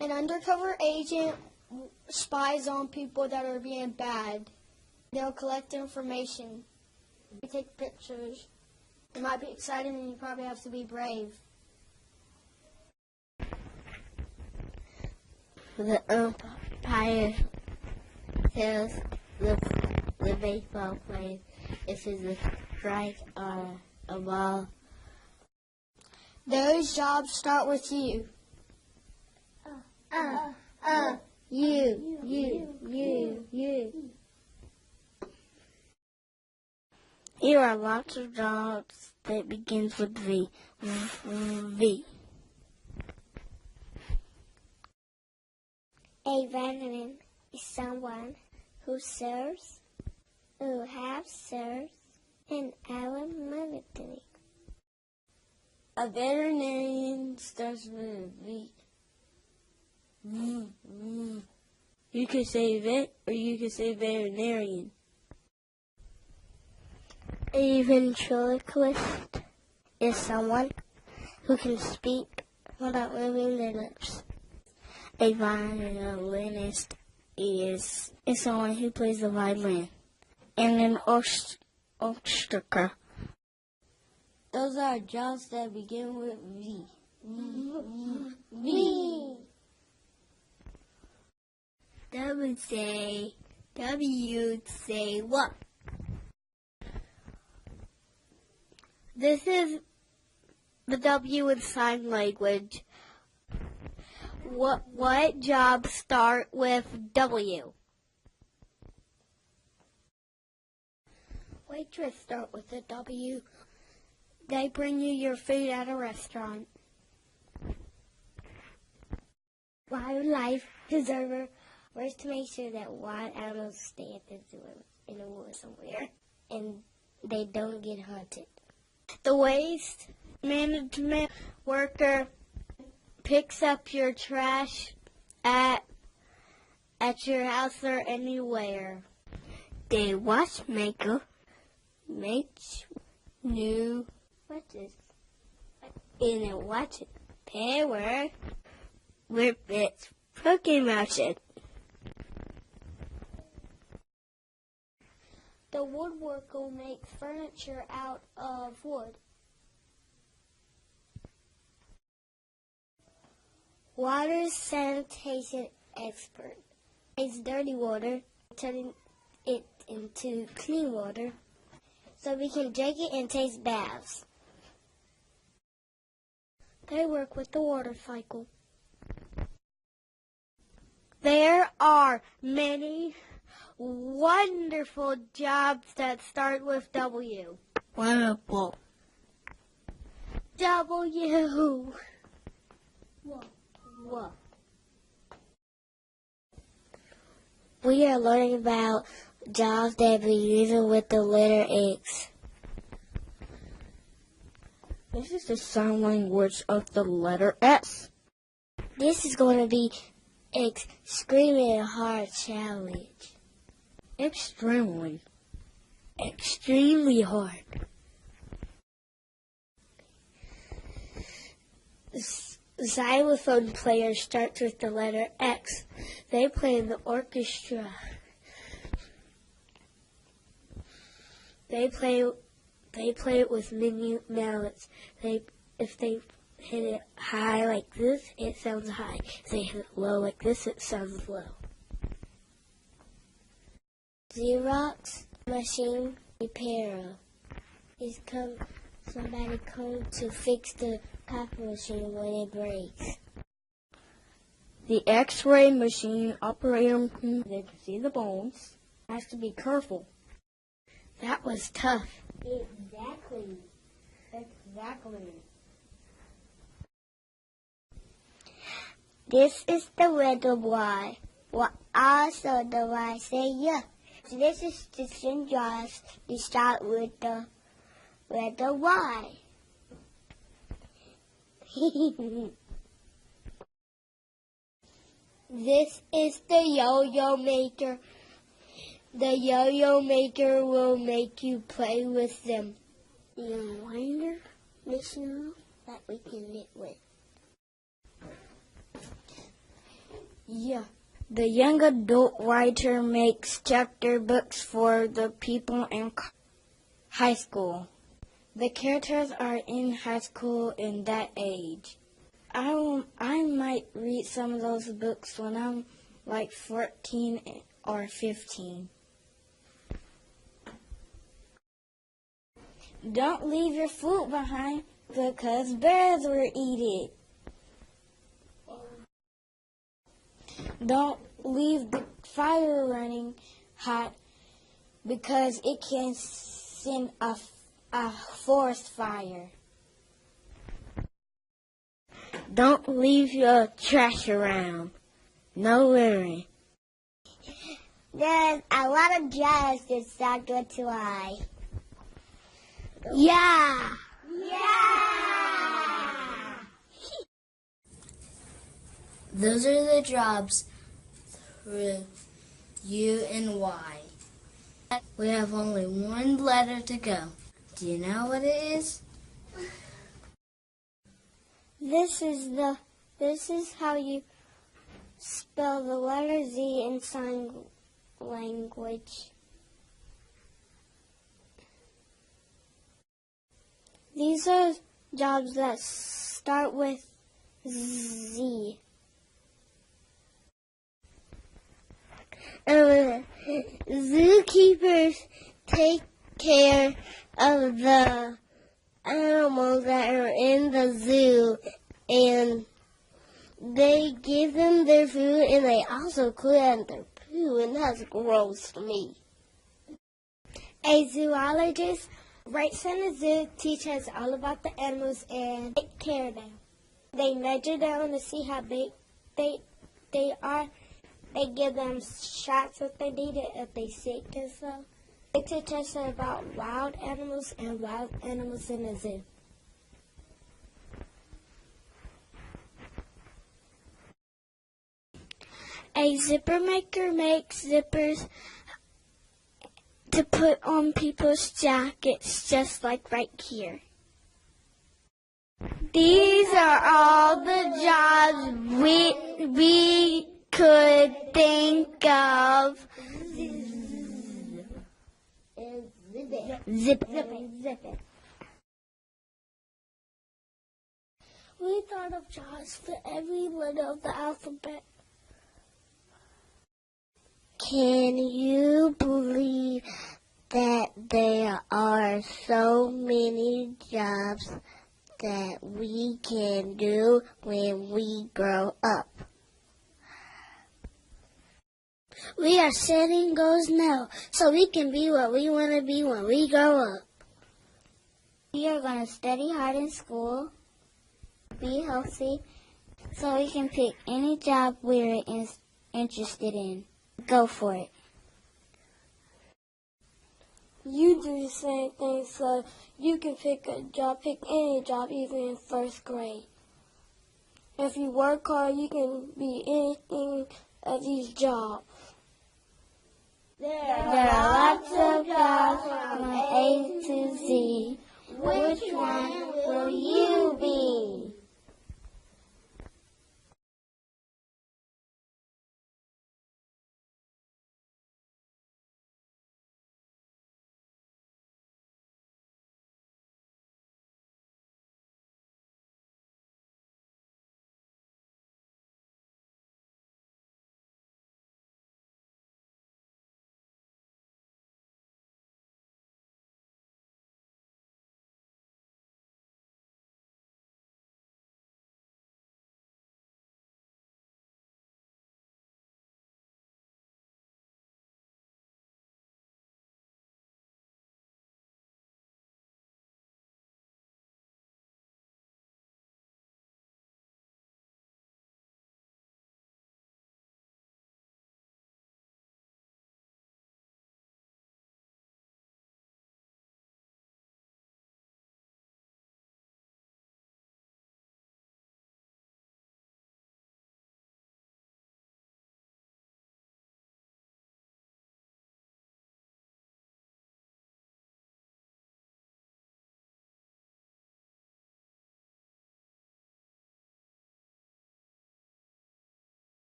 An undercover agent spies on people that are being bad. They'll collect information. They take pictures. It might be exciting and you probably have to be brave. The umpire tells the baseball player if it's a strike or a ball. Those jobs start with you. You. Here are lots of jobs that begins with V. V. A veteran is someone who serves, who has served in our military. A veterinarian starts with a V. You could say vet or you could say veterinarian. A ventriloquist is someone who can speak without moving their lips. A violinist is someone who plays the violin. And an orchestra. Those are jobs that begin with V. V. W say what? This is the W in sign language. What jobs start with W? Waitress start with a W. They bring you your food at a restaurant. Wildlife preserver works to make sure that wild animals stay at the zoo in the woods somewhere. And they don't get hunted. The waste management worker picks up your trash at your house or anywhere. The watchmaker makes new watches in a watch pair with its broken motion. The woodworker makes furniture out of wood. Water sanitation expert takes dirty water, turning it into clean water, so we can drink it and take baths. They work with the water cycle. There are many wonderful jobs that start with W. Wonderful. W. What? We are learning about jobs that begin with the letter X. This is the sign language of the letter S. This is going to be extremely hard challenge. Extremely. Extremely hard. Xylophone player starts with the letter X. They play in the orchestra. They play it with many mallets. If they hit it high like this, it sounds high. If they hit it low like this, it sounds low. Xerox machine repairer is somebody come to fix the copy machine when it breaks. The X-ray machine operator, they can see the bones, has to be careful. That was tough. Exactly. This is the letter Y. What also the Y say yeah. So this is the syndromes. We start with the letter Y. This is the yo-yo maker. The yo-yo maker will make you play with them. The winder machine that we can knit with. Yeah. The young adult writer makes chapter books for the people in high school. The characters are in high school in that age. I might read some of those books when I'm like 14 or 15. Don't leave your food behind because bears will eat it. Don't leave the fire running hot because it can send a forest fire. Don't leave your trash around. No littering. There's a lot of jobs that start with Y. Yeah! Those are the jobs for U and Y. We have only one letter to go. Do you know what it is? This is how you spell the letter Z in sign language. These are jobs that start with Z. Zookeepers take care of the animals that are in the zoo, and they give them their food, and they also clean out their poo, and that's gross to me. A zoologist writes in a zoo, teaches all about the animals, and take care of them. They measure them to see how big they are. They give them shots if they need it, if they're sick and stuff. They teach us about wild animals and wild animals in the zoo. A zipper maker makes zippers to put on people's jackets, just like right here. These are all the jobs we could think of. Zip it. We thought of jobs for every letter of the alphabet. Can you believe that there are so many jobs that we can do when we grow up? We are setting goals now so we can be what we want to be when we grow up. We are going to study hard in school, be healthy, so we can pick any job we're interested in. Go for it. You do the same thing so you can pick a job, pick any job, even in first grade. If you work hard, you can be anything of these jobs. There are lots of jobs from A to Z. Which one will you be?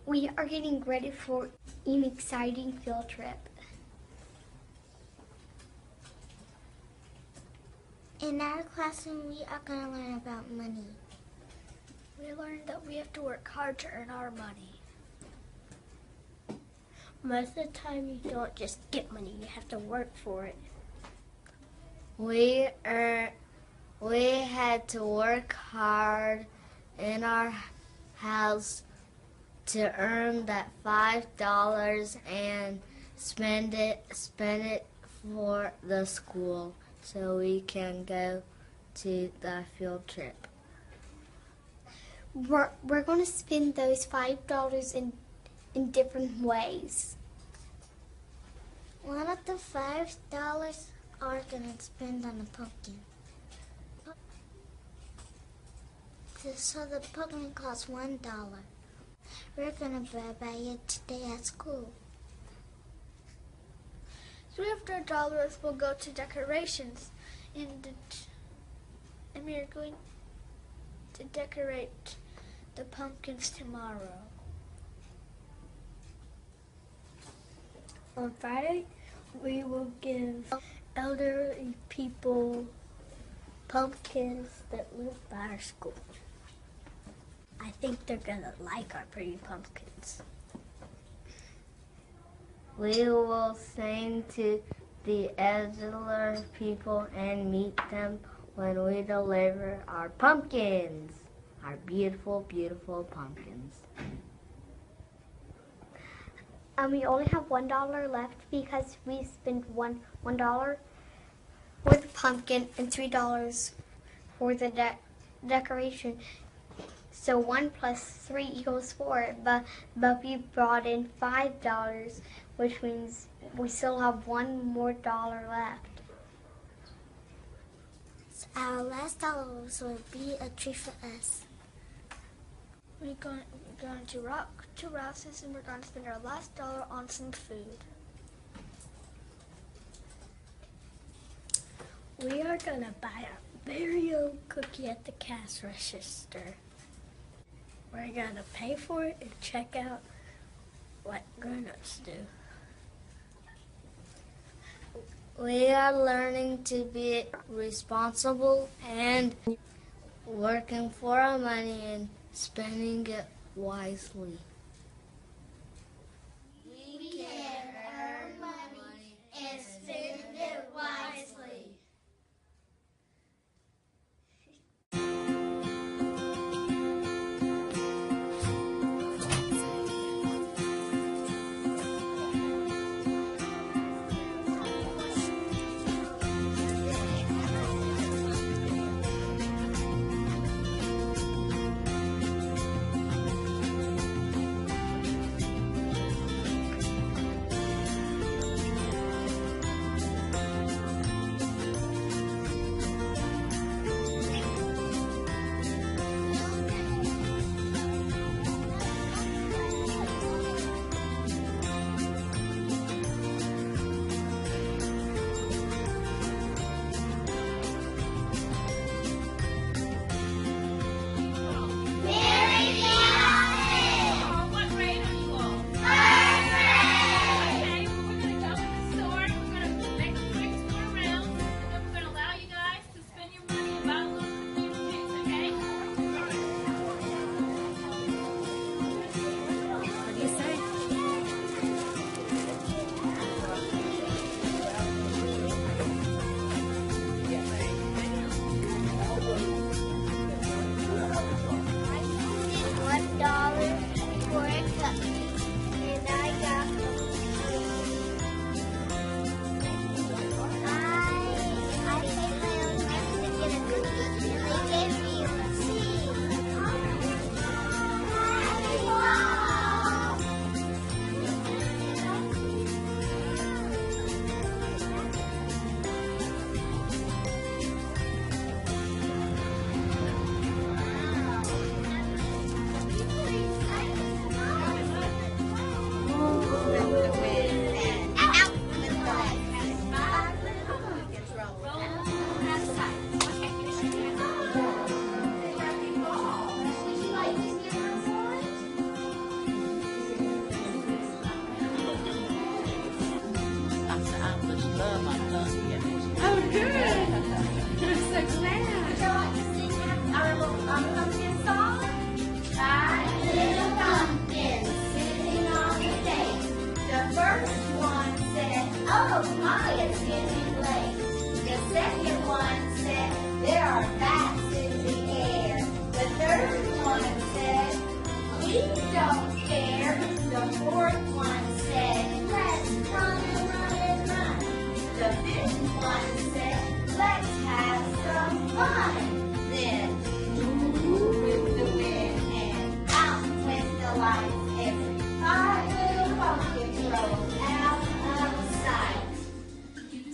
We are getting ready for an exciting field trip. In our classroom, we are going to learn about money. We learned that we have to work hard to earn our money. Most of the time, you don't just get money, you have to work for it. We had to work hard in our house to earn that $5 and spend it for the school so we can go to the field trip. We're going to spend those $5 in different ways. One of the $5 are going to spend on a pumpkin. So the pumpkin costs $1. We're gonna buy it today at school. $300 will go to decorations, and we're going to decorate the pumpkins tomorrow. On Friday, we will give elderly people pumpkins that live by our school. I think they're gonna like our pretty pumpkins. We will sing to the elderly people and meet them when we deliver our pumpkins, our beautiful, beautiful pumpkins. We only have $1 left because we spent $1 for the pumpkin and $3 for the decoration. So 1 plus 3 equals 4, but we brought in $5, which means we still have $1 more left. So our last dollar will be a treat for us. We're going to rock to Rouse's, and we're going to spend our last dollar on some food. We are gonna buy our very own cookie at the cash register. We're gonna pay for it and check out what grown-ups do. We are learning to be responsible and working for our money and spending it wisely. We can earn money and spend it wisely.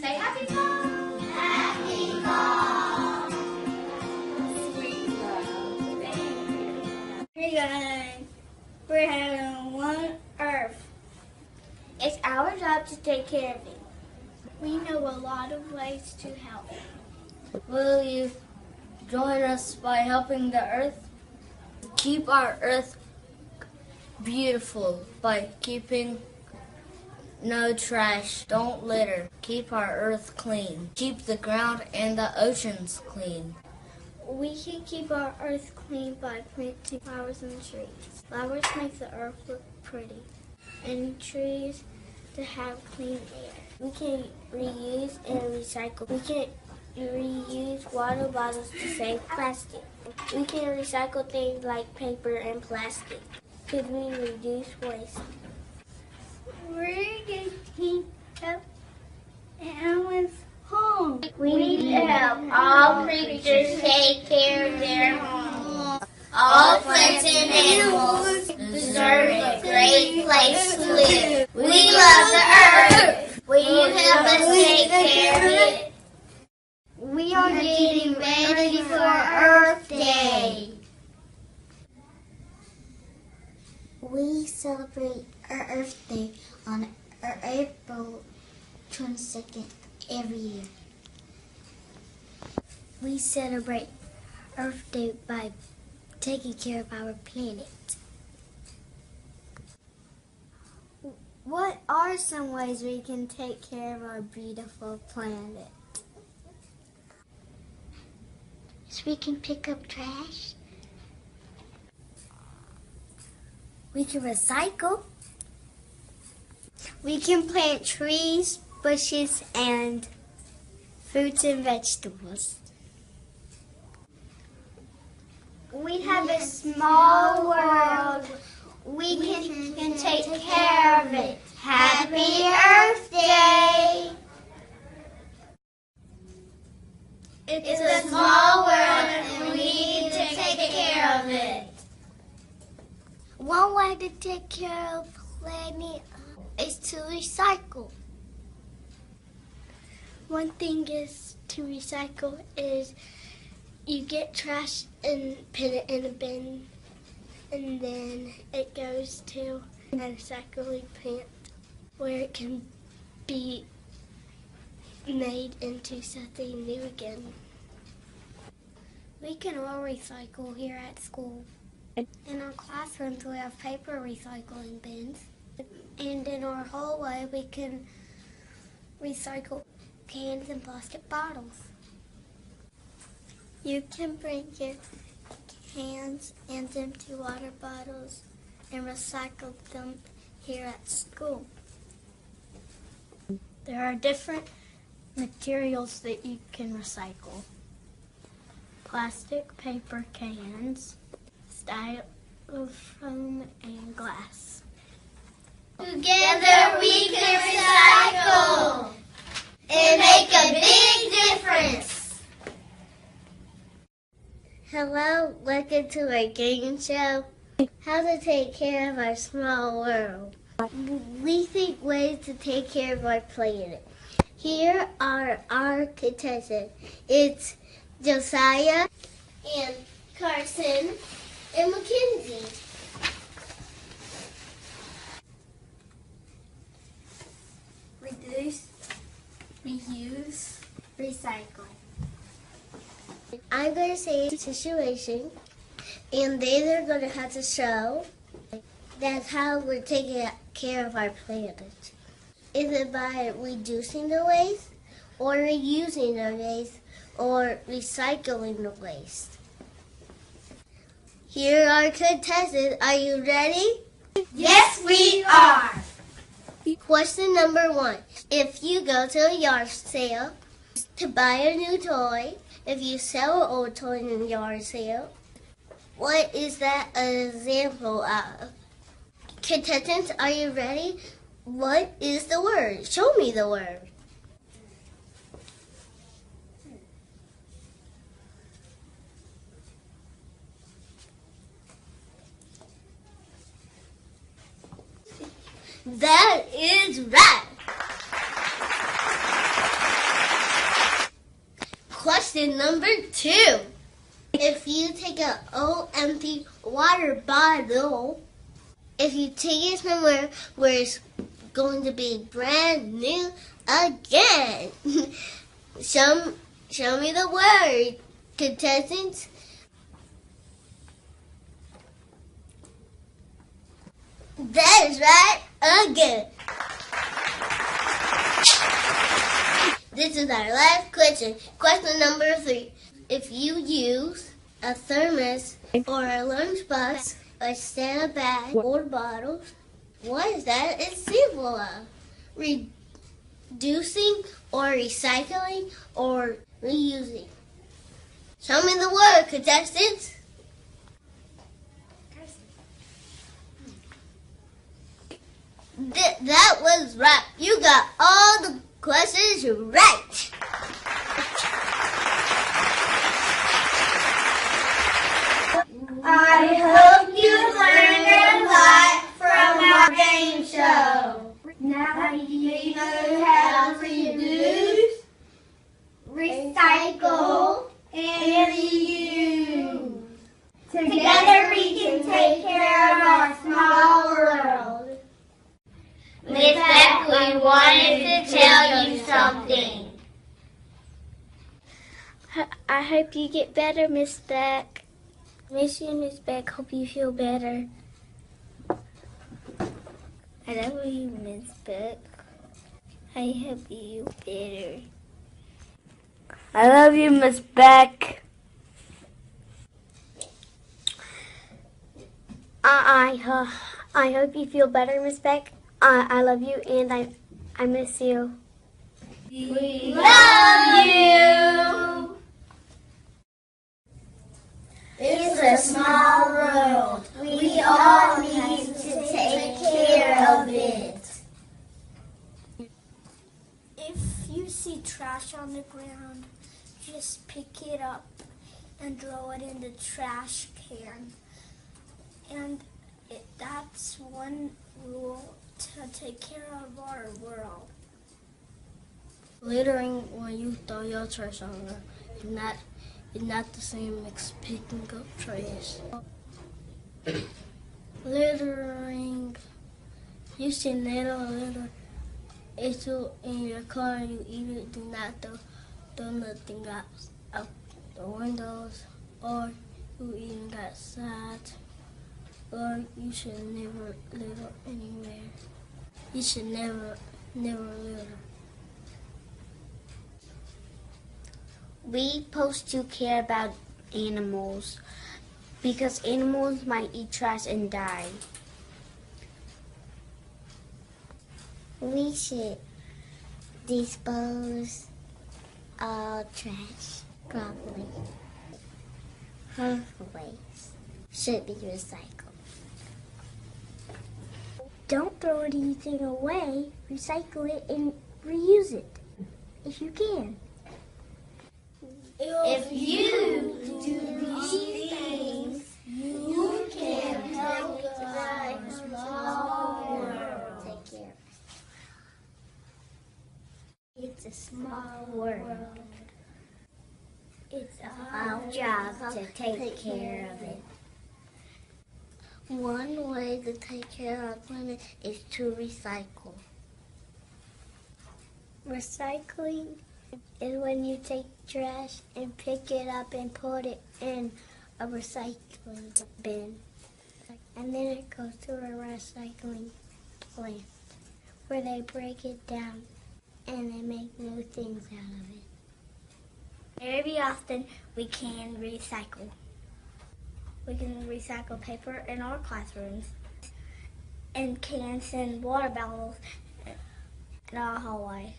Say hi. our job to take care of it. We know a lot of ways to help. Will you join us by helping the earth? Keep our earth beautiful by keeping no trash. Don't litter. Keep our earth clean. Keep the ground and the oceans clean. We can keep our earth clean by planting flowers and trees. Flowers make the earth look pretty, and trees to have clean air. We can reuse and recycle. We can reuse water bottles to save plastic. We can recycle things like paper and plastic. Could we reduce waste? We're going to help animals home. We need to help all creatures take care of their homes. All plants and animals deserve a great place to live. We love the earth. Will you help us take care of it? We are getting ready for Earth Day. We celebrate our Earth Day on April 22nd every year. We celebrate Earth Day by taking care of our planet. What are some ways we can take care of our beautiful planet? So we can pick up trash. We can recycle. We can plant trees, bushes, and fruits and vegetables. We have a small world. We can take care of it. Happy Earth Day! It's a small world and we need to take care of it. One way to take care of the planet is to recycle. One thing is to recycle is you get trash and put it in a bin, and then it goes to a recycling plant where it can be made into something new again. We can all recycle here at school. In our classrooms we have paper recycling bins, and in our hallway we can recycle cans and plastic bottles. You can bring your cans and empty water bottles and recycle them here at school. There are different materials that you can recycle. Plastic, paper, cans, styrofoam, and glass. Together we can recycle and make a big difference. Hello, welcome to our game show, How to Take Care of Our Small World. We think ways to take care of our planet. Here are our contestants. It's Josiah And Carson and Mackenzie. Reduce, reuse, recycle. I'm going to say a situation, and then they're going to have to show that's how we're taking care of our planet. Is it by reducing the waste, or reusing the waste, or recycling the waste? Here are contestants. Are you ready? Yes, we are. Question number 1. If you go to a yard sale to buy a new toy, if you sell an old toy in a yard sale, what is that an example of? Contestants, are you ready? What is the word? Show me the word. That is right. Question number 2. If you take an old empty water bottle, if you take it somewhere where it's going to be brand new again. Show me the word, contestants. That is right, again. This is our last question. Question number 3. If you use a thermos or a lunchbox instead of bag or bottles, what is that a symbol of? Reducing or recycling or reusing? Show me the word, contestants. That was right. You got all the questions right. I hope you learned a lot from our game show. Now you know how to reduce, recycle, and reuse. Together we can take care of our small world. Miss Beck, we wanted to tell you something. I hope you get better, Miss Beck. Miss you, Miss Beck. Hope you feel better. I love you, Miss Beck. I hope you better. I love you, Miss Beck. I hope you feel better, Miss Beck. I love you and I miss you. We love you. It's a small world. We all need to take care of it. If you see trash on the ground, just pick it up and throw it in the trash can. And that's one rule to take care of our world. Littering when you throw your trash on the ground is not the same as picking up trash. Littering, you should never litter. It's in your car and you eat it. Do not throw nothing out the windows, or you eating outside. Or you should never litter anywhere. You should never litter. We supposed to care about animals because animals might eat trash and die. We should dispose all trash properly. Harmful waste should be recycled. Don't throw anything away. Recycle it and reuse it if you can. If you do these things, you can help our small world. Take care. It's a small world. It's our job to take care of it. One way to take care of our planet is to recycle. Recycling is when you take trash and pick it up and put it in a recycling bin. And then it goes to a recycling plant where they break it down and they make new things out of it. Very often we can recycle. We can recycle paper in our classrooms and cans and water bottles in our hallway.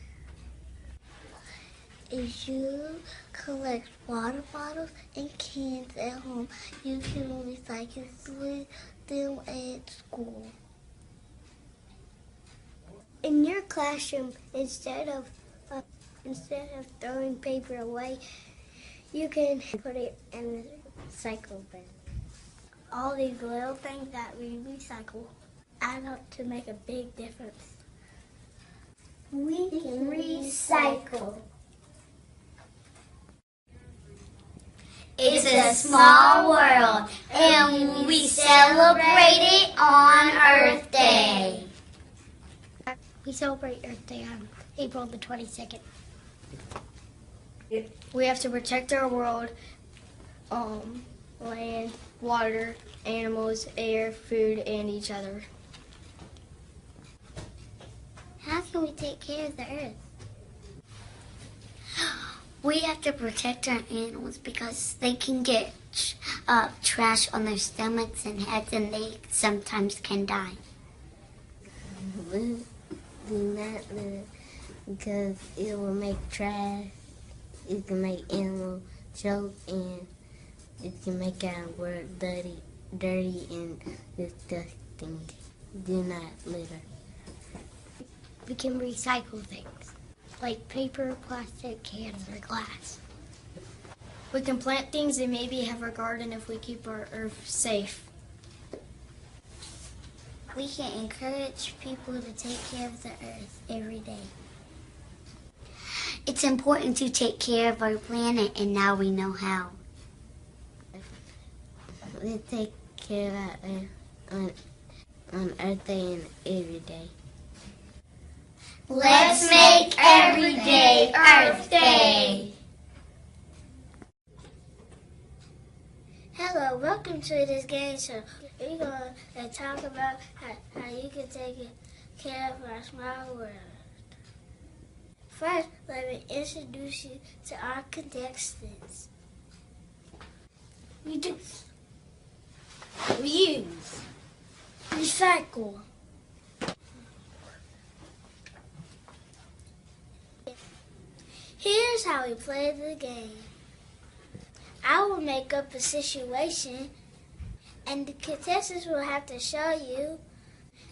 If you collect water bottles and cans at home, you can recycle them at school. In your classroom, instead of throwing paper away, you can put it in the recycle bin. All these little things that we recycle add up to make a big difference. We can recycle. It's a small world, and we celebrate it on Earth Day. We celebrate Earth Day on April the 22nd. We have to protect our world, land, water, animals, air, food, and each other. How can we take care of the Earth? We have to protect our animals because they can get trash on their stomachs and heads, and they sometimes can die. We do not litter because it will make trash. It can make animals choke, and it can make our world dirty and disgusting. Do not litter. We can recycle things like paper, plastic, cans, or glass. We can plant things and maybe have a garden if we keep our earth safe. We can encourage people to take care of the earth every day. It's important to take care of our planet, and now we know how. We take care of our earth on Earth Day and every day. Let's make every day Earth Day! Hello, welcome to this game show. We're going to talk about how you can take care of our small world. First, let me introduce you to our contestants. Reduce, reuse, recycle. Here's how we play the game. I will make up a situation, and the contestants will have to show you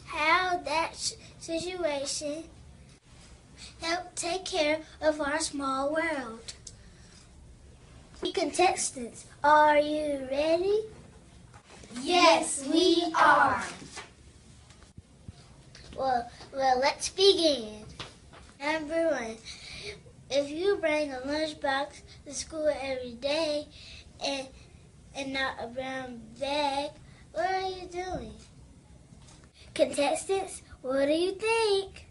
how that situation helped take care of our small world. Contestants, are you ready? Yes, we are. Well, let's begin. Number 1. If you bring a lunchbox to school every day and not a brown bag, what are you doing? Contestants, what do you think?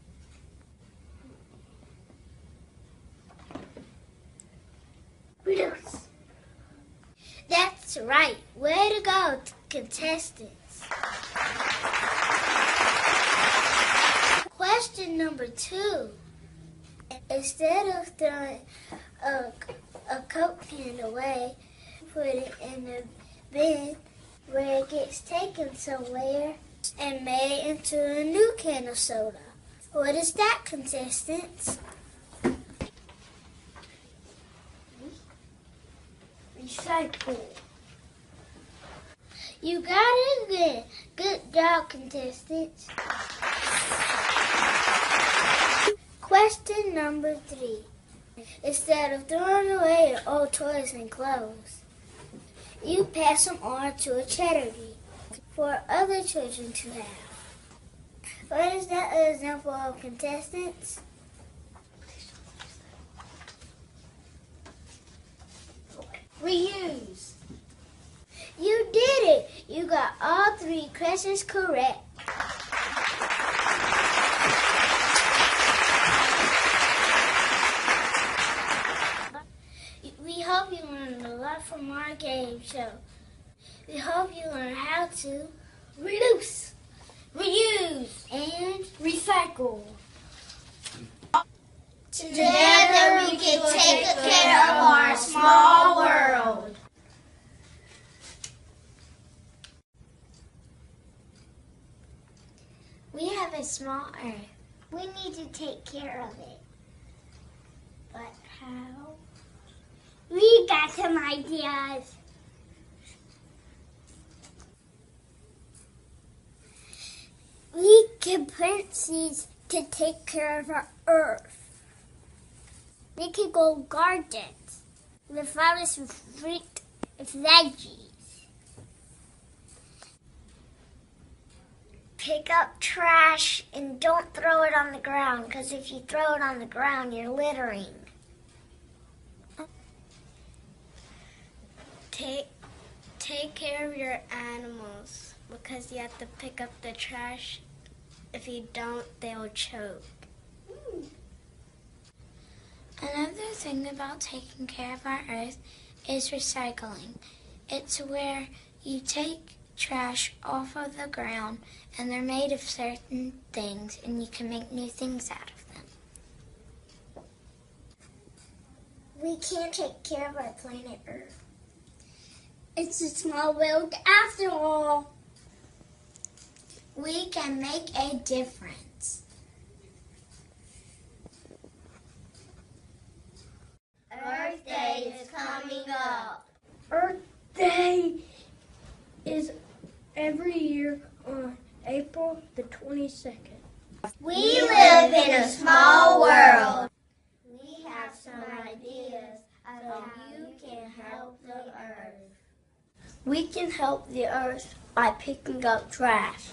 Reduce. That's right. Way to go, contestants. Question number 2. Instead of throwing a Coke can away, put it in the bin where it gets taken somewhere and made into a new can of soda. What is that, contestants? Recycle. You got it again. Good job, contestants. Question number 3. Instead of throwing away your old toys and clothes, you pass them on to a charity for other children to have. What is that an example of, contestants? Reuse. You did it! You got all 3 questions correct. We hope you learned a lot from our game show. We hope you learn how to Reduce. Reuse. and Recycle. together we can take care of our small world. We have a small earth. We need to take care of it. But how? We got some ideas. We can plant seeds to take care of our earth. We can go gardens with flowers with fruit and veggies. Pick up trash and don't throw it on the ground, because if you throw it on the ground, you're littering. Take care of your animals, because you have to pick up the trash If you don't, they'll choke. Another thing about taking care of our earth is recycling. It's where you take trash off of the ground and they're made of certain things and you can make new things out of them. We can take care of our planet Earth. It's a small world after all. We can make a difference. Earth Day is coming up. Earth Day is every year on April the 22nd. We live in a small world. We have some ideas of how you can help the Earth. We can help the Earth by picking up trash.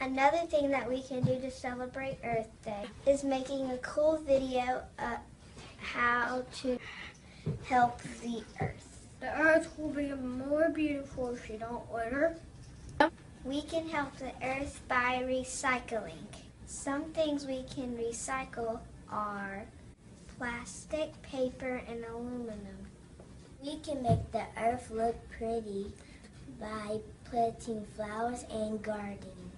Another thing that we can do to celebrate Earth Day is making a cool video of how to help the Earth. The Earth will be more beautiful if you don't litter. We can help the Earth by recycling. Some things we can recycle are plastic, paper, and aluminum. We can make the Earth look pretty by planting flowers and gardening.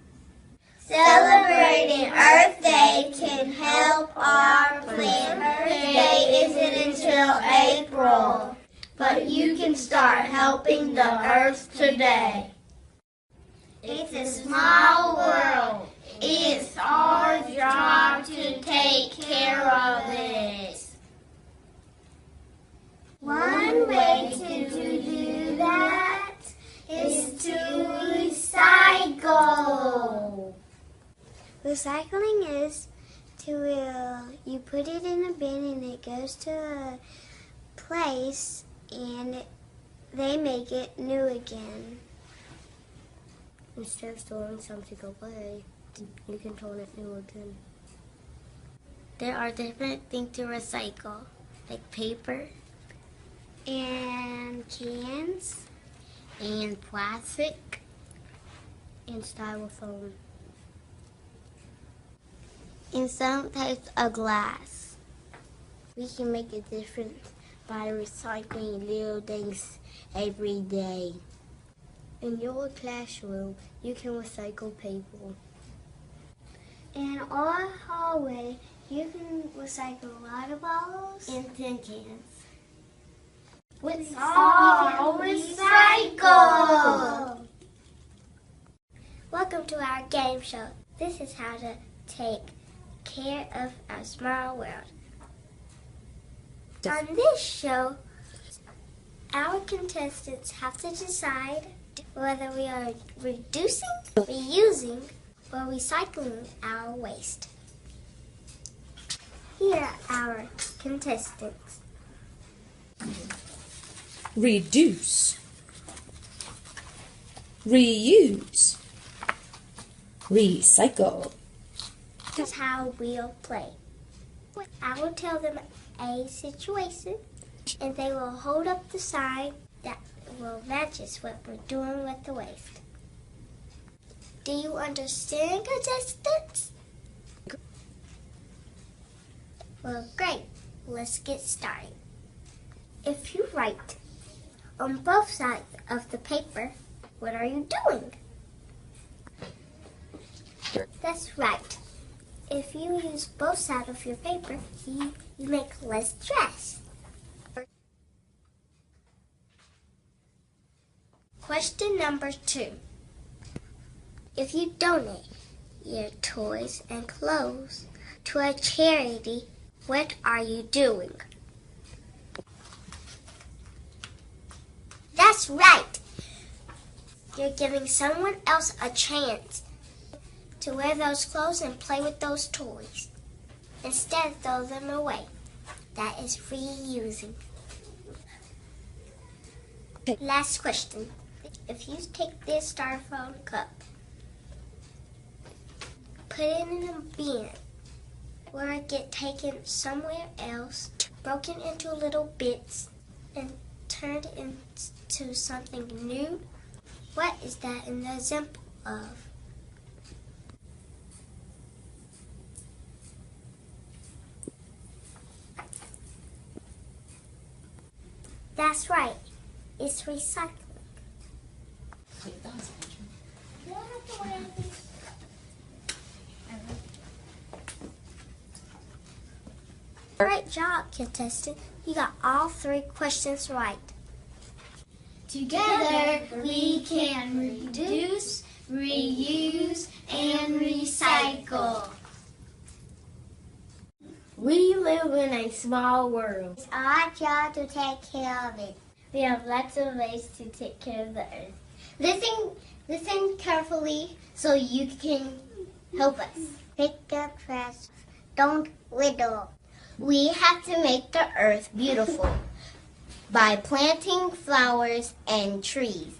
Celebrating Earth Day can help our planet. Earth Day isn't until April, but you can start helping the Earth today. It's a small world. It's our job to take care of it. One way to do that is to recycle. Recycling is you put it in a bin and it goes to a place and they make it new again. Instead of throwing something away, you can turn it new again. There are different things to recycle, like paper And cans. and plastic and styrofoam and some types of glass. We can make a difference by recycling little things every day. In your classroom, you can recycle paper. In our hallway, you can recycle water bottles And tin cans. with all recycle. Welcome to our game show. This is how to take care of our small world. On this show, our contestants have to decide whether we are reducing, reusing, or recycling our waste. Here are our contestants. Reduce, reuse, recycle. This is how we'll play. I will tell them a situation, and they will hold up the sign that will match what we're doing with the waste. Do you understand, contestants? Well, great. Let's get started. If you write on both sides of the paper, what are you doing? That's right. If you use both sides of your paper, you make less trash. Question number 2. If you donate your toys and clothes to a charity, what are you doing? That's right. You're giving someone else a chance to wear those clothes and play with those toys. Instead, throw them away. That is reusing. Last question. If you take this styrofoam cup, put it in a bin where it get taken somewhere else, broken into little bits, and turned into something new, what is that an example of? That's right. It's recycling. Great job, contestant. You got all 3 questions right. Together we can reduce, reuse, and recycle. We live in a small world. It's our job to take care of it. We have lots of ways to take care of the earth. Listen carefully so you can help us. Pick up trash. Don't litter. We have to make the earth beautiful by planting flowers and trees.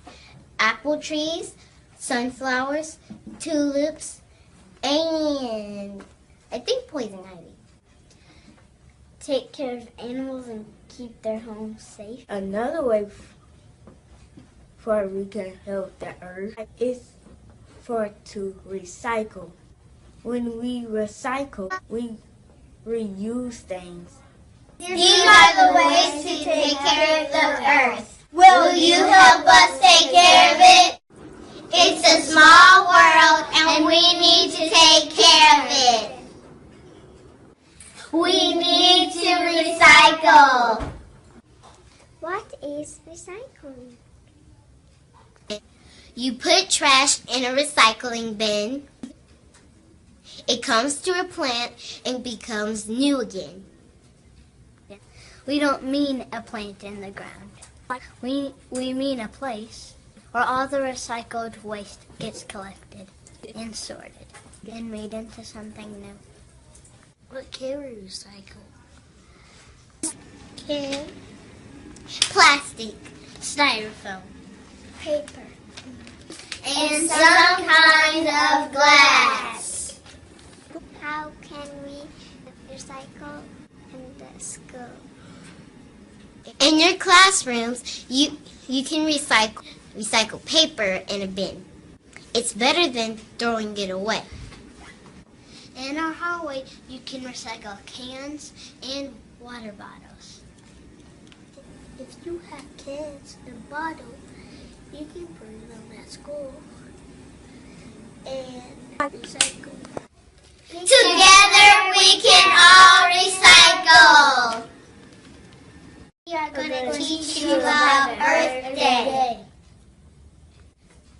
Apple trees, sunflowers, tulips, and I think poison ivy. Take care of animals and keep their homes safe. Another way for we can help the earth is for to recycle. When we recycle, we reuse things. These are the ways to take care of the earth. Will you help us take care of it? It's a small world and we need to take care of it. We need to recycle. What is recycling? You put trash in a recycling bin. It comes to a plant and becomes new again. We don't mean a plant in the ground. We mean a place where all the recycled waste gets collected and sorted and made into something new. What can we recycle? Can plastic, Styrofoam. Paper. and some kind of glass. How can we recycle in the school? In your classrooms, you can recycle paper in a bin. It's better than throwing it away. In our hallway, you can recycle cans and water bottles. If you have cans and bottles, you can bring them at school and recycle. Together we can all recycle. We are going to teach you about Earth Day.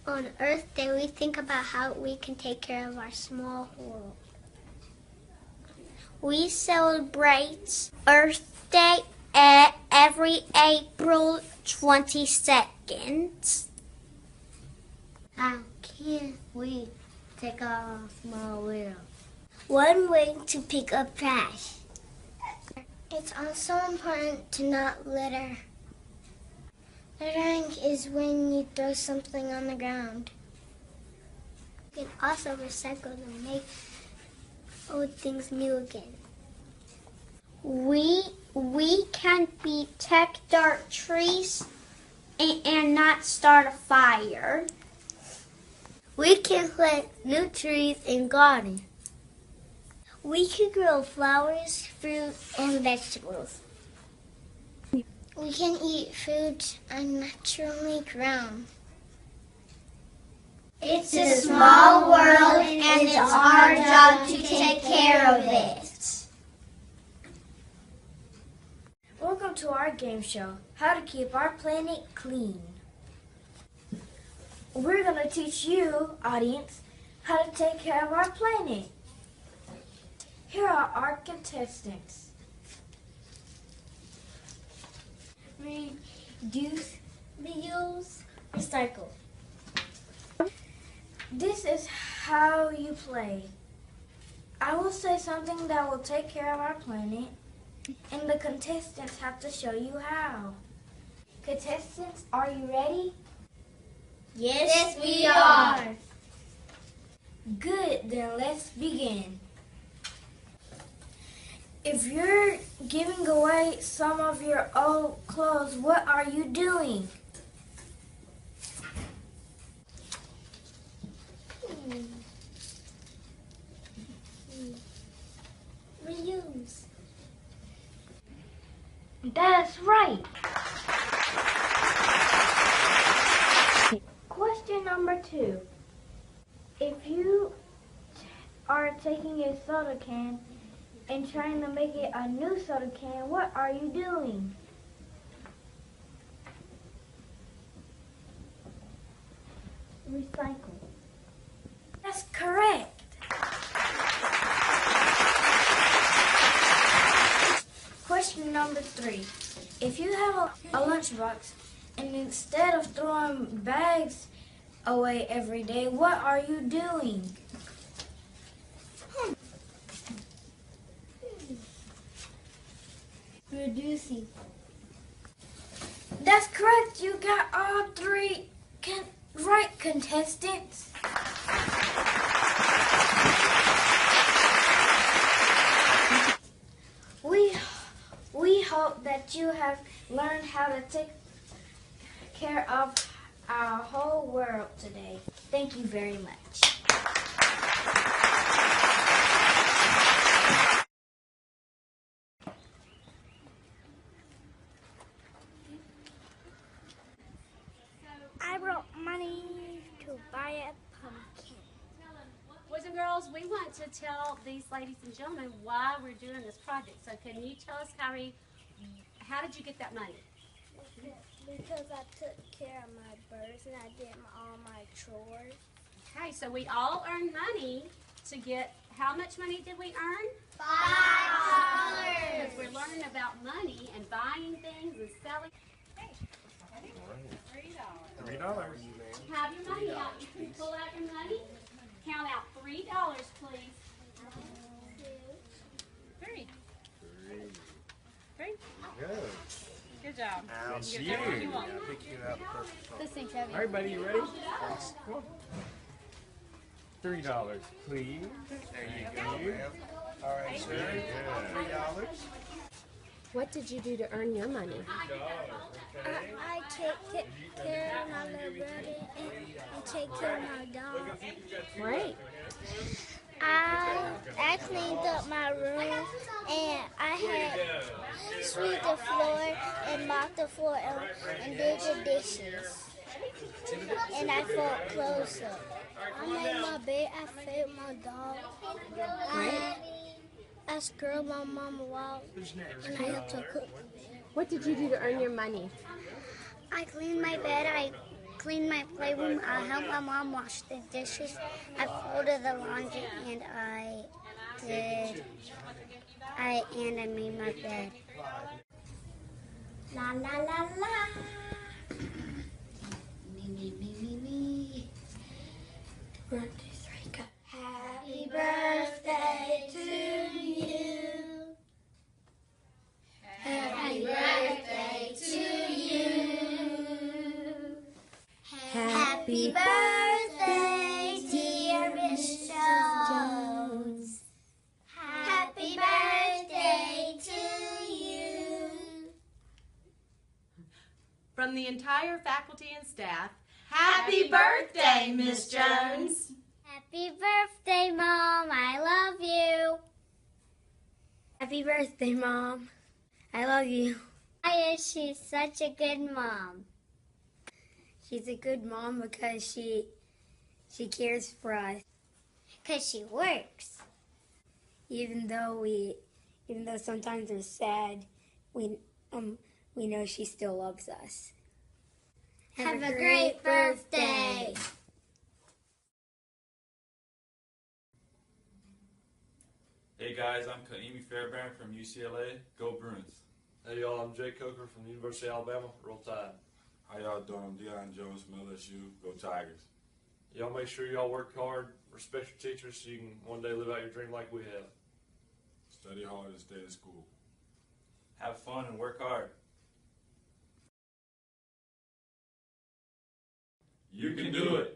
On Earth Day, we think about how we can take care of our small world. We celebrate Earth Day every April 22nd. How can we take our small world? One way to pick up trash. It's also important to not litter. Littering is when you throw something on the ground. You can also recycle to make old things new again. We can protect our trees and not start a fire. We can plant new trees and garden. We can grow flowers, fruit, and vegetables. We can eat foods unnaturally grown. It's a small world and it's our job to take care of it. Welcome to our game show, How to Keep Our Planet Clean. We're going to teach you, audience, how to take care of our planet. Here are our contestants. Reduce, reuse, recycle. This is how you play. I will say something that will take care of our planet, and the contestants have to show you how. Contestants, are you ready? Yes, we are. Good, then let's begin. If you're giving away some of your old clothes, what are you doing? Reuse. That's right. number 2. If you are taking a soda can and trying to make it a new soda can, what are you doing? Recycle. That's correct. Question number 3. If you have a lunchbox and instead of throwing bags away every day, what are you doing? Reducing. That's correct. You got all 3 right, contestants. We hope that you have learned how to take care of our whole world today. Thank you very much. I brought money to buy a pumpkin. Boys and girls, we want to tell these ladies and gentlemen why we're doing this project. So can you tell us, Kyrie, how did you get that money? Because I took care of my birds and I did all my chores. Okay, so we all earned money to get, how much money did we earn? $5. Because we're learning about money and buying things and selling. Hey, $3. Have your money out. You can pull out your money. Count out $3, please. 3. Good job. How's You you? can get whatever you want. Pick you up first. This thing's heavy. All right, buddy, you ready? $3, please. There you go. All right, sir. $3. What did you do to earn your money? I take care of my little brother and take care of my dog. Great. I cleaned up my room and I had swept the floor and mopped the floor and did the dishes. And I folded clothes up. I made my bed, I fed my dog. I scrubbed my mama while and I helped her cook. What did you do to earn your money? I cleaned my bed, I cleaned my playroom, I helped my mom wash the dishes, I folded the laundry, and I made my bed. La la la la. Me. Happy birthday to you. Happy birthday to you. Happy birthday, dear Miss Jones. Happy birthday to you. From the entire faculty and staff, happy birthday, Miss Jones. Happy birthday, Mom. I love you. Happy birthday, Mom. I love you. Why is she such a good mom? She's a good mom because she cares for us. Because she works. Even though sometimes we're sad, we know she still loves us. Have a great birthday. Hey guys, I'm Kaimi Fairbairn from UCLA. Go Bruins. Hey y'all, I'm Jay Coker from the University of Alabama. Roll Tide. How y'all doing? I'm Deion Jones from LSU. Go Tigers. Y'all make sure y'all work hard, respect your teachers so you can one day live out your dream like we have. Study hard and stay in school. Have fun and work hard. You can do it.